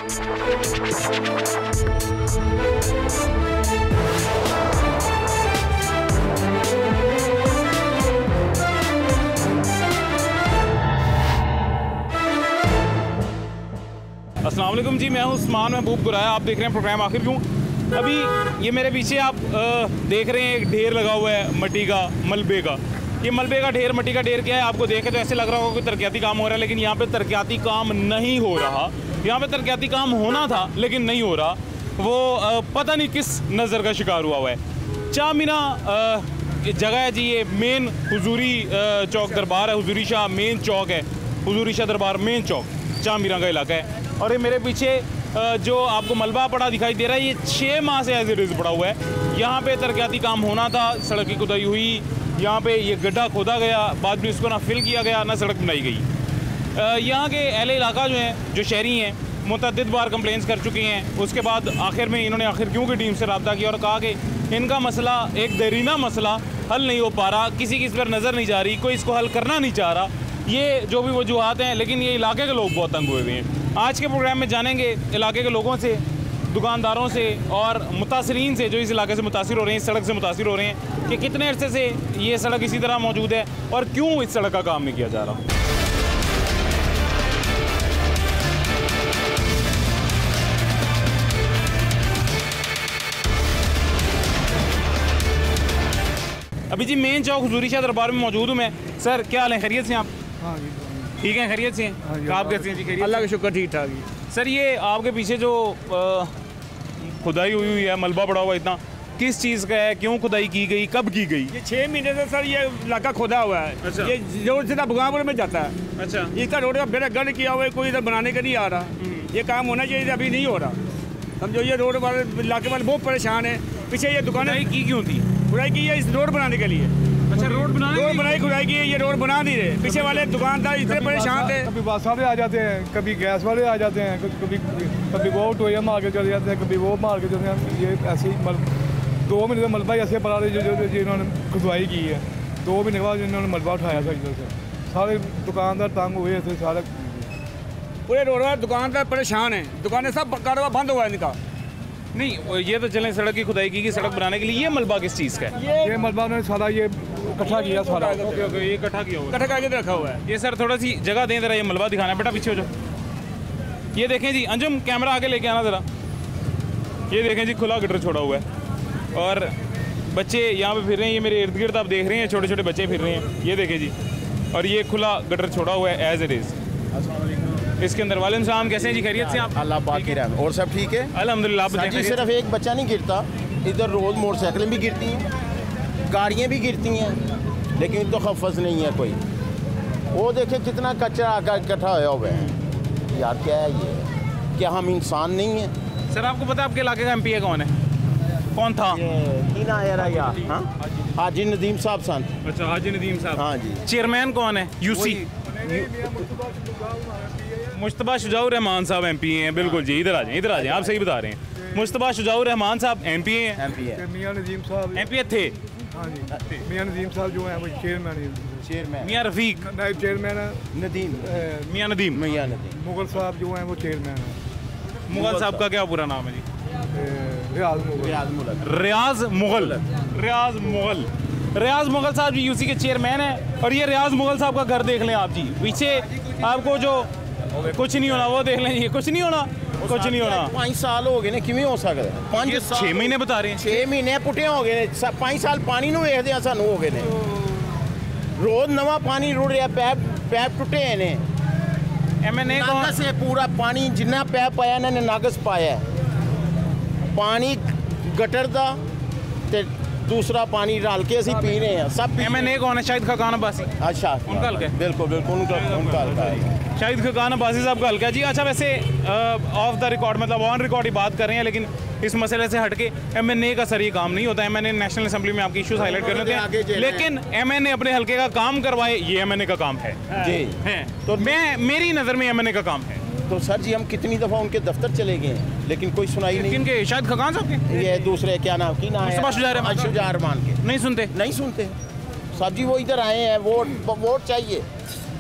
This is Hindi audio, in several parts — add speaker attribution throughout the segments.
Speaker 1: अस्सलाम वालेकुम जी, मैं हूं उस्मान महबूब गुराया। आप देख रहे हैं प्रोग्राम आखिर क्यों। अभी ये मेरे पीछे आप देख रहे हैं एक ढेर लगा हुआ है मट्टी का, मलबे का। ये मलबे का ढेर, मट्टी का ढेर क्या है, आपको देखे तो ऐसे लग रहा होगा कोई तरक्याती काम हो रहा है, लेकिन यहाँ पे तरक्याती काम नहीं हो रहा। यहाँ पे तरक्याती काम होना था लेकिन नहीं हो रहा। वो पता नहीं किस नज़र का शिकार हुआ है। चामीना जगह है जी, ये मेन हुजूरी चौक दरबार है, हुजूरी शाह मेन चौक है, हुजूरी शाह दरबार मेन चौक चामीना का इलाका है। और ये मेरे पीछे जो आपको मलबा पड़ा दिखाई दे रहा है, ये 6 माह से एज इट इज़ पड़ा हुआ है। यहाँ पे तरक्याती काम होना था, सड़क की खुदाई हुई, यहाँ पे ये गड्ढा खोदा गया, बाद में इसको ना फिल किया गया ना सड़क बनाई गई। यहाँ के अहले इलाका जो हैं, जो शहरी हैं, मुतअद्दिद बार कंप्लेंट्स कर चुके हैं। उसके बाद आखिर में इन्होंने आखिर क्यों की टीम से रब्ता किया और कहा कि इनका मसला एक देरीना मसला हल नहीं हो पा रहा, किसी की इस पर नज़र नहीं जा रही, कोई इसको हल करना नहीं चाह रहा। ये जो भी वजूहात हैं, लेकिन ये इलाके के लोग बहुत तंग हुए हुए हैं। आज के प्रोग्राम में जानेंगे इलाके के लोगों से, दुकानदारों से और मुतासरीन से जो इस इलाके से मुतासिर हो रहे हैं, इस सड़क से मुतासिर हो रहे हैं, कि कितने अरसे से ये सड़क इसी तरह मौजूद है और क्यों इस सड़क का काम नहीं किया जा रहा। अभी जी मेन चौक हुजूरी शाह दरबार में मौजूद हूँ मैं। सर क्या हाल है, खैरियत से आप?
Speaker 2: हाँ जी,
Speaker 1: ठीक है, खैरियत से हैं? आप कैसे हैं जी? खैरियत?
Speaker 2: अल्लाह का शुक्र, ठीक ठाक ही।
Speaker 1: सर ये आपके पीछे जो खुदाई हुई है, मलबा पड़ा हुआ इतना, किस चीज़ का है, क्यों खुदाई की गई, कब की गई?
Speaker 2: ये 6 महीने से सर ये इलाका खोदा हुआ है।
Speaker 1: अच्छा।
Speaker 2: ये रोड सीधा भुगापुर में जाता है।
Speaker 1: अच्छा।
Speaker 2: इसका रोड का बेड़ा गढ़ किया हुआ है, कोई इधर बनाने का नहीं आ रहा। ये काम होना चाहिए, अभी नहीं हो रहा। समझो ये रोड वाले इलाके वाले बहुत परेशान है। पीछे ये दुकानें
Speaker 1: की क्यों थी?
Speaker 2: खुदाई की है इस रोड बनाने के लिए।
Speaker 1: अच्छा, रोड बनाई
Speaker 2: खुदाई की है, ये रोड बना नहीं रहे। पीछे वाले दुकानदार इतने परेशान थे।
Speaker 3: कभी बस वाले आ जाते हैं, कभी गैस वाले आ जाते हैं, कभी वो टोया मार के चले जाते हैं, कभी वो मार के चले जाते हैं। ये ऐसे ही 2 महीने से मलबा ऐसे पड़ा रहे जिन्होंने खुदवाई की है। 2 महीने के बाद इन्होंने मलबा उठाया था इधर से। सारे दुकानदार तंग हुए थे, सारे
Speaker 2: पूरे रोड पर दुकानदार परेशान हैं। दुकानें सब कारोबार बंद हुआ है इनका।
Speaker 1: नहीं, ये तो चलें सड़क की खुदाई की सड़क बनाने के लिए। ये मलबा किस चीज़ का है?
Speaker 3: ये मलबा उन्होंने सारा ये इकट्ठा किया सारा।
Speaker 1: ओके, ये इकट्ठा किया हुआ है,
Speaker 2: इकट्ठा करके रखा हुआ है।
Speaker 1: ये सर थोड़ा सी जगह दें ज़रा, ये मलबा दिखाना है। बेटा पीछे हो जाओ। ये देखें जी, अंजुम कैमरा आगे लेके आना ज़रा। ये देखें जी, खुला गटर छोड़ा हुआ है और बच्चे यहाँ पे फिर रहे हैं। ये मेरे इर्द गिर्द आप देख रहे हैं, छोटे छोटे बच्चे फिर रहे हैं। ये देखें जी, और ये खुला गटर छोड़ा हुआ है एज इट इज़। इसके अंदर वालेकुम सलाम, कैसे हैं जी? खैरियत से आप?
Speaker 4: अल्लाह पाक की रहमत। और सब ठीक है
Speaker 1: अल्हम्दुलिल्लाह।
Speaker 4: जी, सिर्फ एक बच्चा नहीं गिरता, इधर रोज़ मोटरसाइकिलें भी गिरती हैं, गाड़ियाँ भी गिरती हैं, लेकिन तो खफस नहीं है कोई। वो देखे कितना कचरा इकट्ठा हुआ है। यार क्या है ये, क्या हम इंसान नहीं हैं?
Speaker 1: सर आपको पता है आपके इलाके का एमपीए कौन है? कौन था?
Speaker 4: हाजी नदीम साहब सन।
Speaker 1: अच्छा, हाजी नदीम साहब।
Speaker 4: हाँ जी।
Speaker 1: चेयरमैन कौन है? यूसी मुश्तबा शुजाउर रहमान साहब एमपी हैं। बिल्कुल जी, इधर आ जाएं, इधर आ जाएं, आप सही बता रहे हैं। मुश्तबा शुजाउर रहमान साहब एमपी हैं।
Speaker 3: मियां नदीम साहब
Speaker 1: एमपी थे।
Speaker 3: हाँ जी, मियां नदीम साहब जो है वो चेयरमैन।
Speaker 1: मियां रफीक
Speaker 3: नायब चेयरमैन
Speaker 4: नदीम।
Speaker 1: मियां नदीम।
Speaker 3: मुगल साहब जो हैं वो चेयरमैन है।
Speaker 1: मुगल साहब का क्या पूरा नाम है जी?
Speaker 3: रियाज मुगल।
Speaker 1: रियाज मुगल साहब जी यूसी के चेयरमैन हैं। और ये रियाज मुगल साहब का घर देख लें आप जी, पीछे आपको जो कुछ नहीं होना वो देख लें। ये कुछ नहीं होना, कुछ नहीं होना।
Speaker 4: 5 साल हो गए ने, किमें हो सकता है? 5 साल
Speaker 1: 6 महीने बता रहे हैं।
Speaker 4: 6 महीने पुट्टे हो गए, 5 साल पानी नूं वेखदे आ सानू हो गए ने। रोज नवा पानी रुड़ रहा, पैप टुटे ने।
Speaker 1: एमएनए
Speaker 4: नागस है पूरा पानी, जिन्ना पैप पाया इन्होंने नागस पाया है। पानी गटर दा ते दूसरा पानी डाल के असी पी रहे हैं सब।
Speaker 1: एमएनए कौन है? शाहिद खाकान अब्बासी।
Speaker 4: अच्छा,
Speaker 1: उनका हल्का है।
Speaker 4: बिल्कुल उनका हल्का है।
Speaker 1: शाहिद खाकान अब्बासी साहब का हल्का जी। अच्छा, वैसे ऑफ द रिकॉर्ड मतलब ऑन रिकॉर्ड ही बात कर रहे हैं, लेकिन इस मसले से हटके एमएनए का सर ये काम नहीं होता। एमएनए नेशनल असेंबली में आपकी इश्यूज हाईलाइट कर लेते हैं, लेकिन एमएनए अपने हल्के का काम करवाए, ये एमएनए का काम है
Speaker 4: जी।
Speaker 1: तो मेरी नज़र में एमएनए का काम है।
Speaker 4: तो सर जी हम कितनी दफ़ा उनके दफ्तर चले गए हैं, लेकिन कोई सुनाई नहीं।
Speaker 1: किनके? शाहिद खाकान साहब के?
Speaker 4: ये दूसरे क्या नाम की नाम है, शुजा रहमान के।
Speaker 1: नहीं सुनते
Speaker 4: साहब जी। वो इधर आए हैं, वोट चाहिए,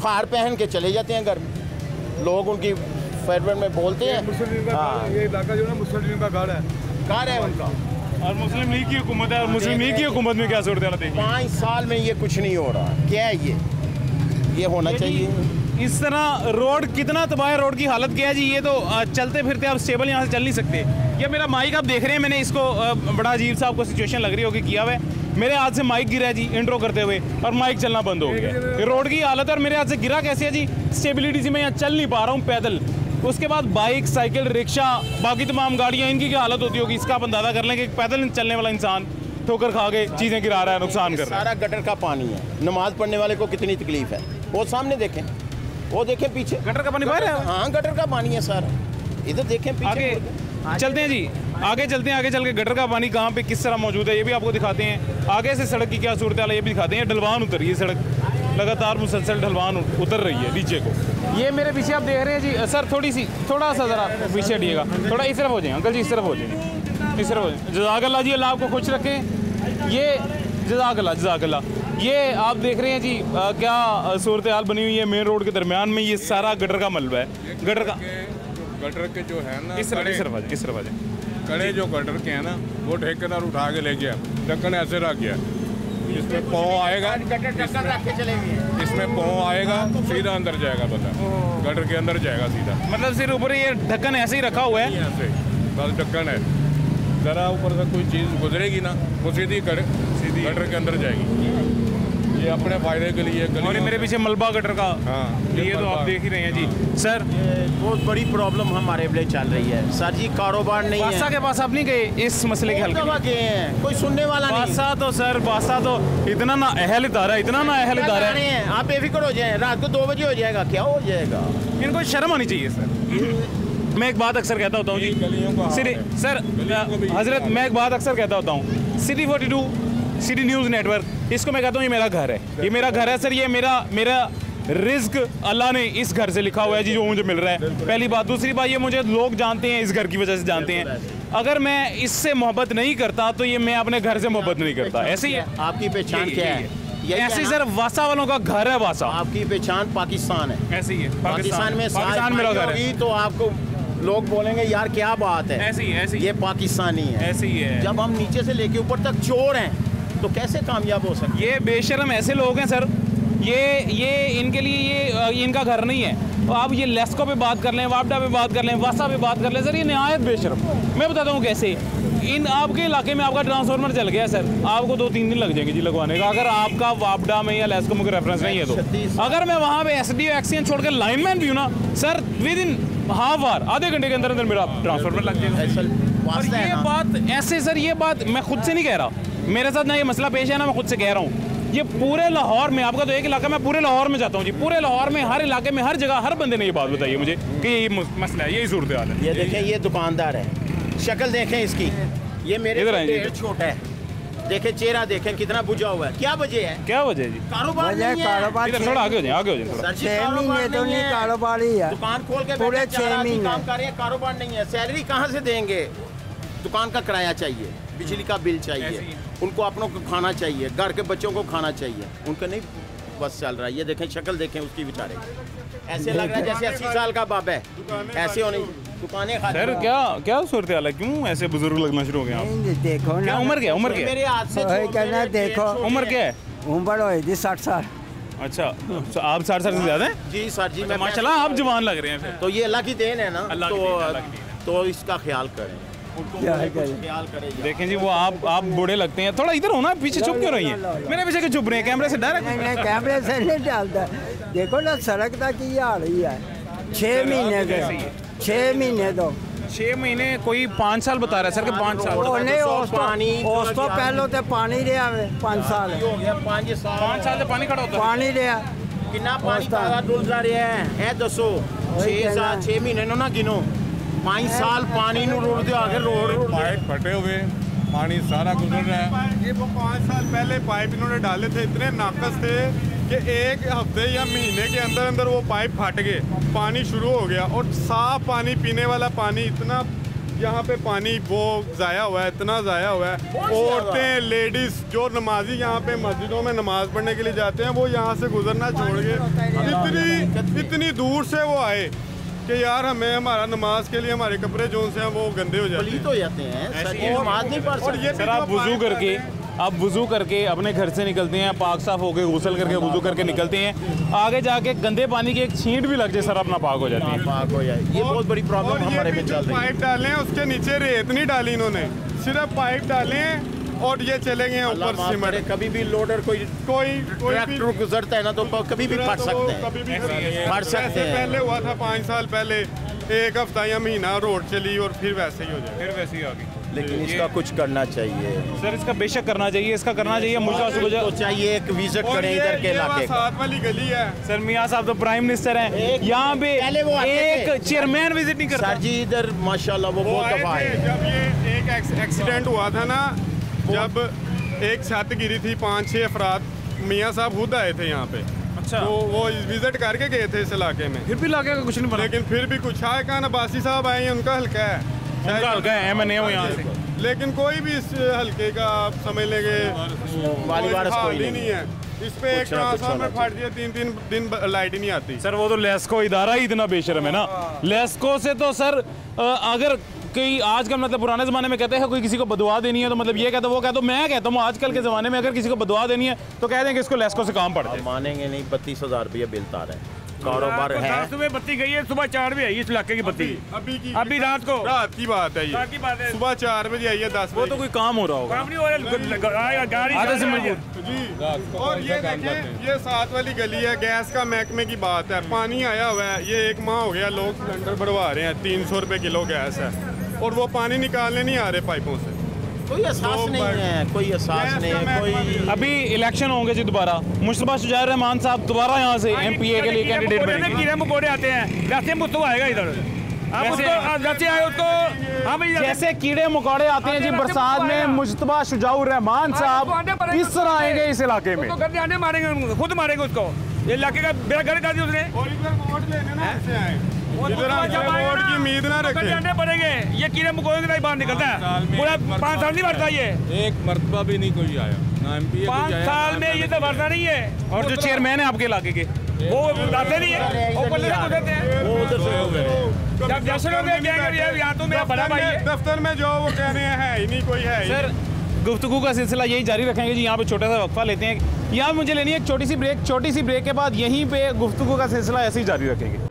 Speaker 4: खार पहन के चले जाते हैं घर में। लोग उनकी फरवर में बोलते हैं।
Speaker 3: मुस्लिम का
Speaker 4: हाँ।
Speaker 3: गढ़, ये इलाका जो है ना मुस्लिम का गढ़ है।
Speaker 4: घर है उनका।
Speaker 1: और मुस्लिम लीग की हुकूमत है, और मुस्लिम लीग की हुकूमत में क्या सूरत हाल देखिए।
Speaker 4: 5 साल में ये कुछ नहीं हो रहा। क्या है ये होना चाहिए।
Speaker 1: इस तरह रोड कितना तबाह है, रोड की हालत क्या है जी। ये तो चलते फिरते आप स्टेबल यहाँ से चल नहीं सकते। ये मेरा माइक आप देख रहे हैं, मैंने इसको बड़ा अजीब सा आपको सिचुएशन लग रही होगी किया हुआ है। मेरे हाथ से माइक गिरा है जी इंट्रो करते हुए, और माइक चलना बंद हो गया। ये रोड की हालत है, और मेरे हाथ से गिरा कैसे है जी, स्टेबिलिटी से मैं यहाँ चल नहीं पा रहा हूँ पैदल। उसके बाद बाइक, साइकिल, रिक्शा, बाकी तमाम गाड़ियाँ, इनकी क्या हालत होती होगी इसका आप अंदाज़ा कर लें कि पैदल चलने वाला इंसान ठोकर खा के चीज़ें गिरा रहा है, नुकसान कर रहा है।
Speaker 4: सारा गटर का पानी है। नमाज पढ़ने वाले को कितनी तकलीफ है। वो सामने देखें, वो देखें पीछे,
Speaker 1: गटर का पानी बाहर है।
Speaker 4: हाँ गटर का पानी है सारा। इधर देखें पीछे।
Speaker 1: आगे चलते हैं जी, आगे चलते हैं। आगे चल के गटर का पानी कहाँ पे किस तरह मौजूद है ये भी आपको दिखाते हैं। आगे से सड़क की क्या सूरत हाल है ये भी दिखाते हैं। ढलवान उतर रही है सड़क, लगातार मुसलसल ढलवान उतर रही है नीचे को। ये मेरे पीछे आप देख रहे हैं जी। सर थोड़ा सा ज़रा पीछे हटिएगा, थोड़ा इस तरफ हो जाए अंकल जी, इस तरफ हो जाए, इस तरफ हो जाए। जज़ाकल्लाह जी, अल्लाह आपको खुश रखें। ये जज़ाकल्लाह। ये आप देख रहे हैं जी क्या सूरत हाल बनी हुई है मेन रोड के दरमियान में। ये सारा गटर का मलबा है।
Speaker 5: गटर के जो है ना,
Speaker 1: इस तरफ आ जाए।
Speaker 5: कड़े जो गटर के हैं ना, वो ठेकेदार उठा के ले गया, ढक्कन ऐसे रख गया। इसमें पाँव आएगा, इसमें पाँव आएगा, सीधा अंदर जाएगा बंदा, गटर के अंदर जाएगा सीधा।
Speaker 1: मतलब सिर्फ ऊपर ये ढक्कन ऐसे ही रखा हुआ है,
Speaker 5: ऐसे बस ढक्कन है। ज़रा ऊपर से कोई चीज़ गुजरेगी ना, वो सीधी गटर के अंदर जाएगी। ये अपने फायदे के लिए।
Speaker 1: और ये मेरे पीछे मलबा गटर का।
Speaker 5: हाँ,
Speaker 1: ये तो आप देख ही रहे हैं जी। सर
Speaker 4: ये बहुत बड़ी प्रॉब्लम हमारे लिए चल रही है सर जी। कारोबार नहीं
Speaker 1: बादशाह
Speaker 4: है।
Speaker 1: के पास आप नहीं गए इस मसले के हल के लिए?
Speaker 4: गए हैं, कोई सुनने वाला नहीं।
Speaker 1: बादशाह तो सर, बादशाह तो इतना ना अहल इदारा है, इतना ना अहल इदारा है।
Speaker 4: आप बेफिक्र हो जाएं, रात को 2 बजे हो जाएगा, क्या हो जाएगा।
Speaker 1: इनको शर्म आनी चाहिए सर। मैं एक बात अक्सर कहता होता हूँ जी, सर हजरत, मैं एक बात अक्सर कहता होता हूँ, सिटी 42 सिटी न्यूज़ नेटवर्क, इसको मैं कहता हूँ ये मेरा घर है, ये मेरा घर है सर। ये मेरा रिज्क अल्लाह ने इस घर से लिखा हुआ है जी, जो मुझे मिल रहा है। पहली बात। दूसरी बात, ये मुझे लोग जानते हैं, इस घर की वजह से जानते हैं। अगर मैं इससे मोहब्बत नहीं करता तो ये मैं अपने घर से मोहब्बत नहीं करता। ऐसे ही है।
Speaker 4: आपकी पहचान क्या है?
Speaker 1: ऐसे सर वासा वालों का घर है वासा।
Speaker 4: आपकी पहचान पाकिस्तान है।
Speaker 1: ऐसे ही है।
Speaker 4: पाकिस्तान में
Speaker 1: मेरा घर है।
Speaker 4: तो आपको लोग बोलेंगे यार क्या बात है।
Speaker 1: ऐसे ही
Speaker 4: ये पाकिस्तानी है।
Speaker 1: ऐसे ही है।
Speaker 4: जब हम नीचे से लेके ऊपर तक चोर हैं तो कैसे कामयाब हो सकते?
Speaker 1: ये बेशरम ऐसे लोग हैं सर, ये इनके लिए ये इनका घर नहीं है। तो आप ये लेस्को पे बात कर लें, वापडा पे बात कर लें, वासा पे बात कर लें सर, ये नहायत बेशरम। मैं बताता हूँ कैसे। इन आपके इलाके में आपका ट्रांसफार्मर जल गया सर, आपको 2-3 दिन लग जाएंगे जी लगवाने का। अगर आपका वापडा में या लेस्को में कोई रेफरेंस नहीं है तो। अगर मैं वहाँ पे SDO एक्सीडेंट छोड़ के लाइनमैन भी हूँ ना sir, with in half hour, आधे घंटे के अंदर अंदर मेरा ट्रांसफार्मर लग जाएगा। और ये बात ऐसे सर, ये बात मैं खुद से नहीं कह रहा, मेरे साथ ना ये मसला पेश है ना मैं खुद से कह रहा हूँ। ये पूरे लाहौर में, आपका तो एक इलाका, मैं पूरे लाहौर में जाता हूँ जी, पूरे लाहौर में हर इलाके में हर जगह हर बंदे ने ये बात बताई है मुझे कि ये मसला है, यही सूरत हाल है।
Speaker 4: ये देखें, ये दुकानदार है, शक्ल देखें इसकी, ये मेरे से छोटा है। देखें चेहरा देखें कितना बुझा हुआ है। क्या वजह है?
Speaker 1: क्या वजह है जी?
Speaker 4: कारोबार नहीं है।
Speaker 1: इधर थोड़ा आगे हो जाए, आगे हो जाए थोड़ा।
Speaker 6: 6 महीने तो नहीं कारोबार ही है।
Speaker 4: दुकान खोल के
Speaker 6: पूरे
Speaker 4: बैठे
Speaker 6: 6 महीने
Speaker 4: काम कर रहे हैं, कारोबार नहीं है। सैलरी कहाँ से देंगे? दुकान का किराया चाहिए, बिजली का बिल चाहिए, उनको अपनों को खाना चाहिए, घर के बच्चों को खाना चाहिए, उनका नहीं बस चल रहा है। ये देखें शक्ल देखें उसकी बेचारे, ऐसे लग रहा है जैसे 80 साल का बाप है। ऐसे होने दुकानें
Speaker 1: सर क्या सूरत हाल है? क्यों ऐसे बुजुर्ग लगना शुरू हो गए आप?
Speaker 6: देखो
Speaker 1: क्या
Speaker 6: ना,
Speaker 1: उम्र क्या
Speaker 4: मेरे हाथ से
Speaker 6: कहना देखो,
Speaker 1: उम्र क्या है?
Speaker 6: उम्र हो जी 60 साल।
Speaker 1: अच्छा, तो आप 60 साल से ज़्यादा हैं?
Speaker 4: जी सर जी, मैं
Speaker 1: माशाल्लाह आप जवान लग रहे हैं फिर।
Speaker 4: तो ये अल्लाह की देन है ना,
Speaker 1: अल्लाह की देन, अल्लाह की देन।
Speaker 4: तो इसका ख्याल करें, ख्याल करें।
Speaker 1: देखें जी, वो आप बूढ़े लगते हैं। थोड़ा इधर हो ना, पीछे चुप क्यों रही हैं? मेरे पीछे क्यों चुप रहे हैं? कैमरे से डर है?
Speaker 6: नहीं, कैमरे से नहीं डालता। देखो ना सड़क तक ही आ रही है। 6 महीने के, 6 महीने तो
Speaker 1: 6 महीने, कोई 5 साल बता रहा है सर कि 5 साल।
Speaker 6: नहीं, उस तो पहले तो पानी रहा 5 साल,
Speaker 4: हो गया 5 साल।
Speaker 1: 5 साल से पानी खड़ा होता है।
Speaker 6: पानी रहा
Speaker 4: कितना पानी का डुल रहा है? दसो 6 महीने ना गिनो, 5 साल पानी रोड आगे रोड
Speaker 5: पाइप फटे हुए, पानी सारा गुजर रहा है।
Speaker 7: ये 5 साल पहले पाइप इन्होंने डाले थे, इतने नाकस थे कि 1 हफ्ते या महीने के अंदर अंदर वो पाइप फट गए, पानी शुरू हो गया। और साफ पानी, पीने वाला पानी, इतना यहाँ पे पानी वो ज़ाया हुआ है, इतना ज़ाया हुआ है। औरतें, लेडीज़ जो नमाजी यहाँ पे मस्जिदों में नमाज़ पढ़ने के लिए जाते हैं, वो यहाँ से गुजरना छोड़ के इतनी दूर से वो आए कि यार हमें हमारा नमाज के लिए हमारे कपड़े जो से हैं वो गंदे हो जाते
Speaker 4: पलीत
Speaker 7: हैं।
Speaker 4: हो जाते हैं, सर ये नमाज नहीं पढ़
Speaker 7: और ये
Speaker 4: सकते।
Speaker 1: सर आप वुजू करके अपने घर से निकलते हैं, पाक साफ होके गुसल करके वुजू करके निकलते हैं, आगे जाके गंदे पानी की एक छींट भी लग जाए सर अपना पाक हो जाती है।
Speaker 4: पाक हो जाए, ये बहुत बड़ी
Speaker 7: और
Speaker 4: प्रॉब्लम
Speaker 7: ये
Speaker 4: हमारे
Speaker 7: भी
Speaker 4: में
Speaker 7: जो
Speaker 4: चल रही है।
Speaker 7: पाइप डाले हैं उसके नीचे रेत नहीं डाली इन्होंने, सिर्फ पाइप डाले हैं और ये चले गए हैं
Speaker 4: अल्लाह
Speaker 7: ऊपर
Speaker 4: माफ करे,
Speaker 7: सीमेंट।
Speaker 4: कभी भी लोडर कोई
Speaker 7: कोई भी
Speaker 4: ट्रैक्टर गुजरता है ना तो कभी भी फट सकते हैं,
Speaker 7: कभी भी
Speaker 4: फट सकते हैं।
Speaker 7: पहले हुआ था 5 साल पहले, एक हफ्ता या महीना रोड चली और फिर वैसे ही हो जाए।
Speaker 1: फिर वैसे ही आ गई।
Speaker 4: लेकिन इसका कुछ करना चाहिए,
Speaker 1: सर इसका बेशक करना चाहिए, इसका करना चाहिए। मुझे
Speaker 4: तो चाहिए एक विजिट
Speaker 7: और
Speaker 4: करें
Speaker 7: ये
Speaker 4: इधर के
Speaker 7: वहाँ
Speaker 4: इलाके का।
Speaker 7: साथ वाली गली है।
Speaker 1: सर मियाँ साहब तो प्राइम मिनिस्टर हैं, यहाँ पे
Speaker 4: पहले वो आते
Speaker 1: एक
Speaker 4: थे।
Speaker 1: चेयरमैन विजिट नहीं करता।
Speaker 4: सर जी इधर माशाल्लाह वो
Speaker 7: वो
Speaker 4: बहुत
Speaker 7: आए
Speaker 4: दफा
Speaker 7: थे
Speaker 4: आए।
Speaker 7: जब ये एक एक्सीडेंट हुआ था ना, जब एक छत गिरी थी, 5-6 अफराद, मियाँ साहब खुद आए थे यहाँ पे।
Speaker 1: अच्छा।
Speaker 7: तो वो विजिट करके गए थे इस इलाके में,
Speaker 1: फिर भी लाके का कुछ नहीं बना।
Speaker 7: लेकिन फिर भी कुछ आए कहा अब्बासी साहब आए हैं, उनका हल्का है
Speaker 1: उनका हल्का है, मैं नहीं हूँ यहाँ से।
Speaker 7: लेकिन कोई भी इस हल्के का आप समझ लेंगे
Speaker 4: वाली वारस
Speaker 7: हाल
Speaker 4: कोई
Speaker 7: ही नहीं है। इस पे एक
Speaker 4: कुछ ना कुछ
Speaker 7: ट्रांसफार्मर
Speaker 4: होना
Speaker 7: फट दिया, 3-3 दिन लाइट ही नहीं आती।
Speaker 1: सर वो तो लेस्को इदारा ही इतना बेशरम है ना। लेस्को से तो सर अगर कई आजकल मतलब पुराने ज़माने में कहते हैं कोई किसी को बदुआ देनी है तो मतलब ये कहता वो कहता मैं कहता हूँ आजकल के ज़माने में अगर किसी को बदुआ देनी है तो कह दें कि इसको लेस्को से काम पड़ जाए।
Speaker 4: मानेंगे नहीं, 32,000 रुपया बिल तार है, कारोबार है।
Speaker 2: सुबह बत्ती गई है, सुबह 4 बजे आई इस इलाके की बत्ती। अभी रात को
Speaker 7: रात की बात है
Speaker 2: रात की बात
Speaker 7: ये,
Speaker 2: है।
Speaker 7: सुबह 4 बजे आई है, 10
Speaker 1: वो
Speaker 7: बजे।
Speaker 1: तो कोई काम हो रहा होगा।
Speaker 2: काम नहीं हो रहा, गाड़ी
Speaker 1: आधे से
Speaker 2: गाड़ी-
Speaker 7: जी। और ये देखें, ये साथ वाली गली है, गैस का महकमे की बात है, पानी आया हुआ है, ये 1 माह हो गया लोग सिलेंडर बढ़वा रहे हैं, 300 रुपए किलो गैस है और वो पानी निकालने नहीं आ रहे पाइपों से।
Speaker 4: कोई एहसास नहीं है, कोई एहसास नहीं है, कोई
Speaker 1: अभी इलेक्शन होंगे जी दोबारा, मुस्तफा शुजाउर रहमान साहब दोबारा यहाँ से एमपीए के लिए कैंडिडेट बनेंगे।
Speaker 2: कीड़े मकोड़े आते हैं, रास्ते में मुस्तफा आएगा इधर। आप उसको रास्ते आए उसको, हाँ भाई
Speaker 1: जैसे कीड़े मकोड़े आते हैं जी बरसात में, मुस्तफा शुजाउर रहमान साहब किस तरह आएंगे इस इलाके में?
Speaker 2: उसको घर आने मारेंगे, खुद मारेंगे उसको। ये इलाके का बेड़ा घर कर दिया उसने।
Speaker 7: और इधर वोट लेने ना ऐसे आए, इधर हमसे वोट की उम्मीद ना रखें।
Speaker 2: जाने पड़ेंगे, ये कीड़े मकोड़े की तरह बाहर निकलता है। पूरा 5 साल नहीं बढ़ता ये,
Speaker 5: एक मरतबा भी नहीं कोई आया ना एमपी।
Speaker 2: 5 साल में ये तो बढ़ता नहीं है।
Speaker 1: और जो चेयरमैन है आपके इलाके के
Speaker 2: वो आते नहीं है, वो पल्ले से गुजरते हैं।
Speaker 4: वो उधर से हो गए।
Speaker 2: जब जैसे लोग यहाँ तो मेरा बड़ा भाई है।
Speaker 7: दफ्तर में जो वो कह रहे हैं है ही नहीं, कोई है ही
Speaker 1: सर गुफ्तगू का सिलसिला यही जारी रखेंगे जी। यहाँ पे छोटा सा वक्फा लेते हैं, यहाँ मुझे लेनी है एक छोटी सी ब्रेक के बाद यहीं पे गुफ्तगू का सिलसिला ऐसे ही जारी रखेंगे।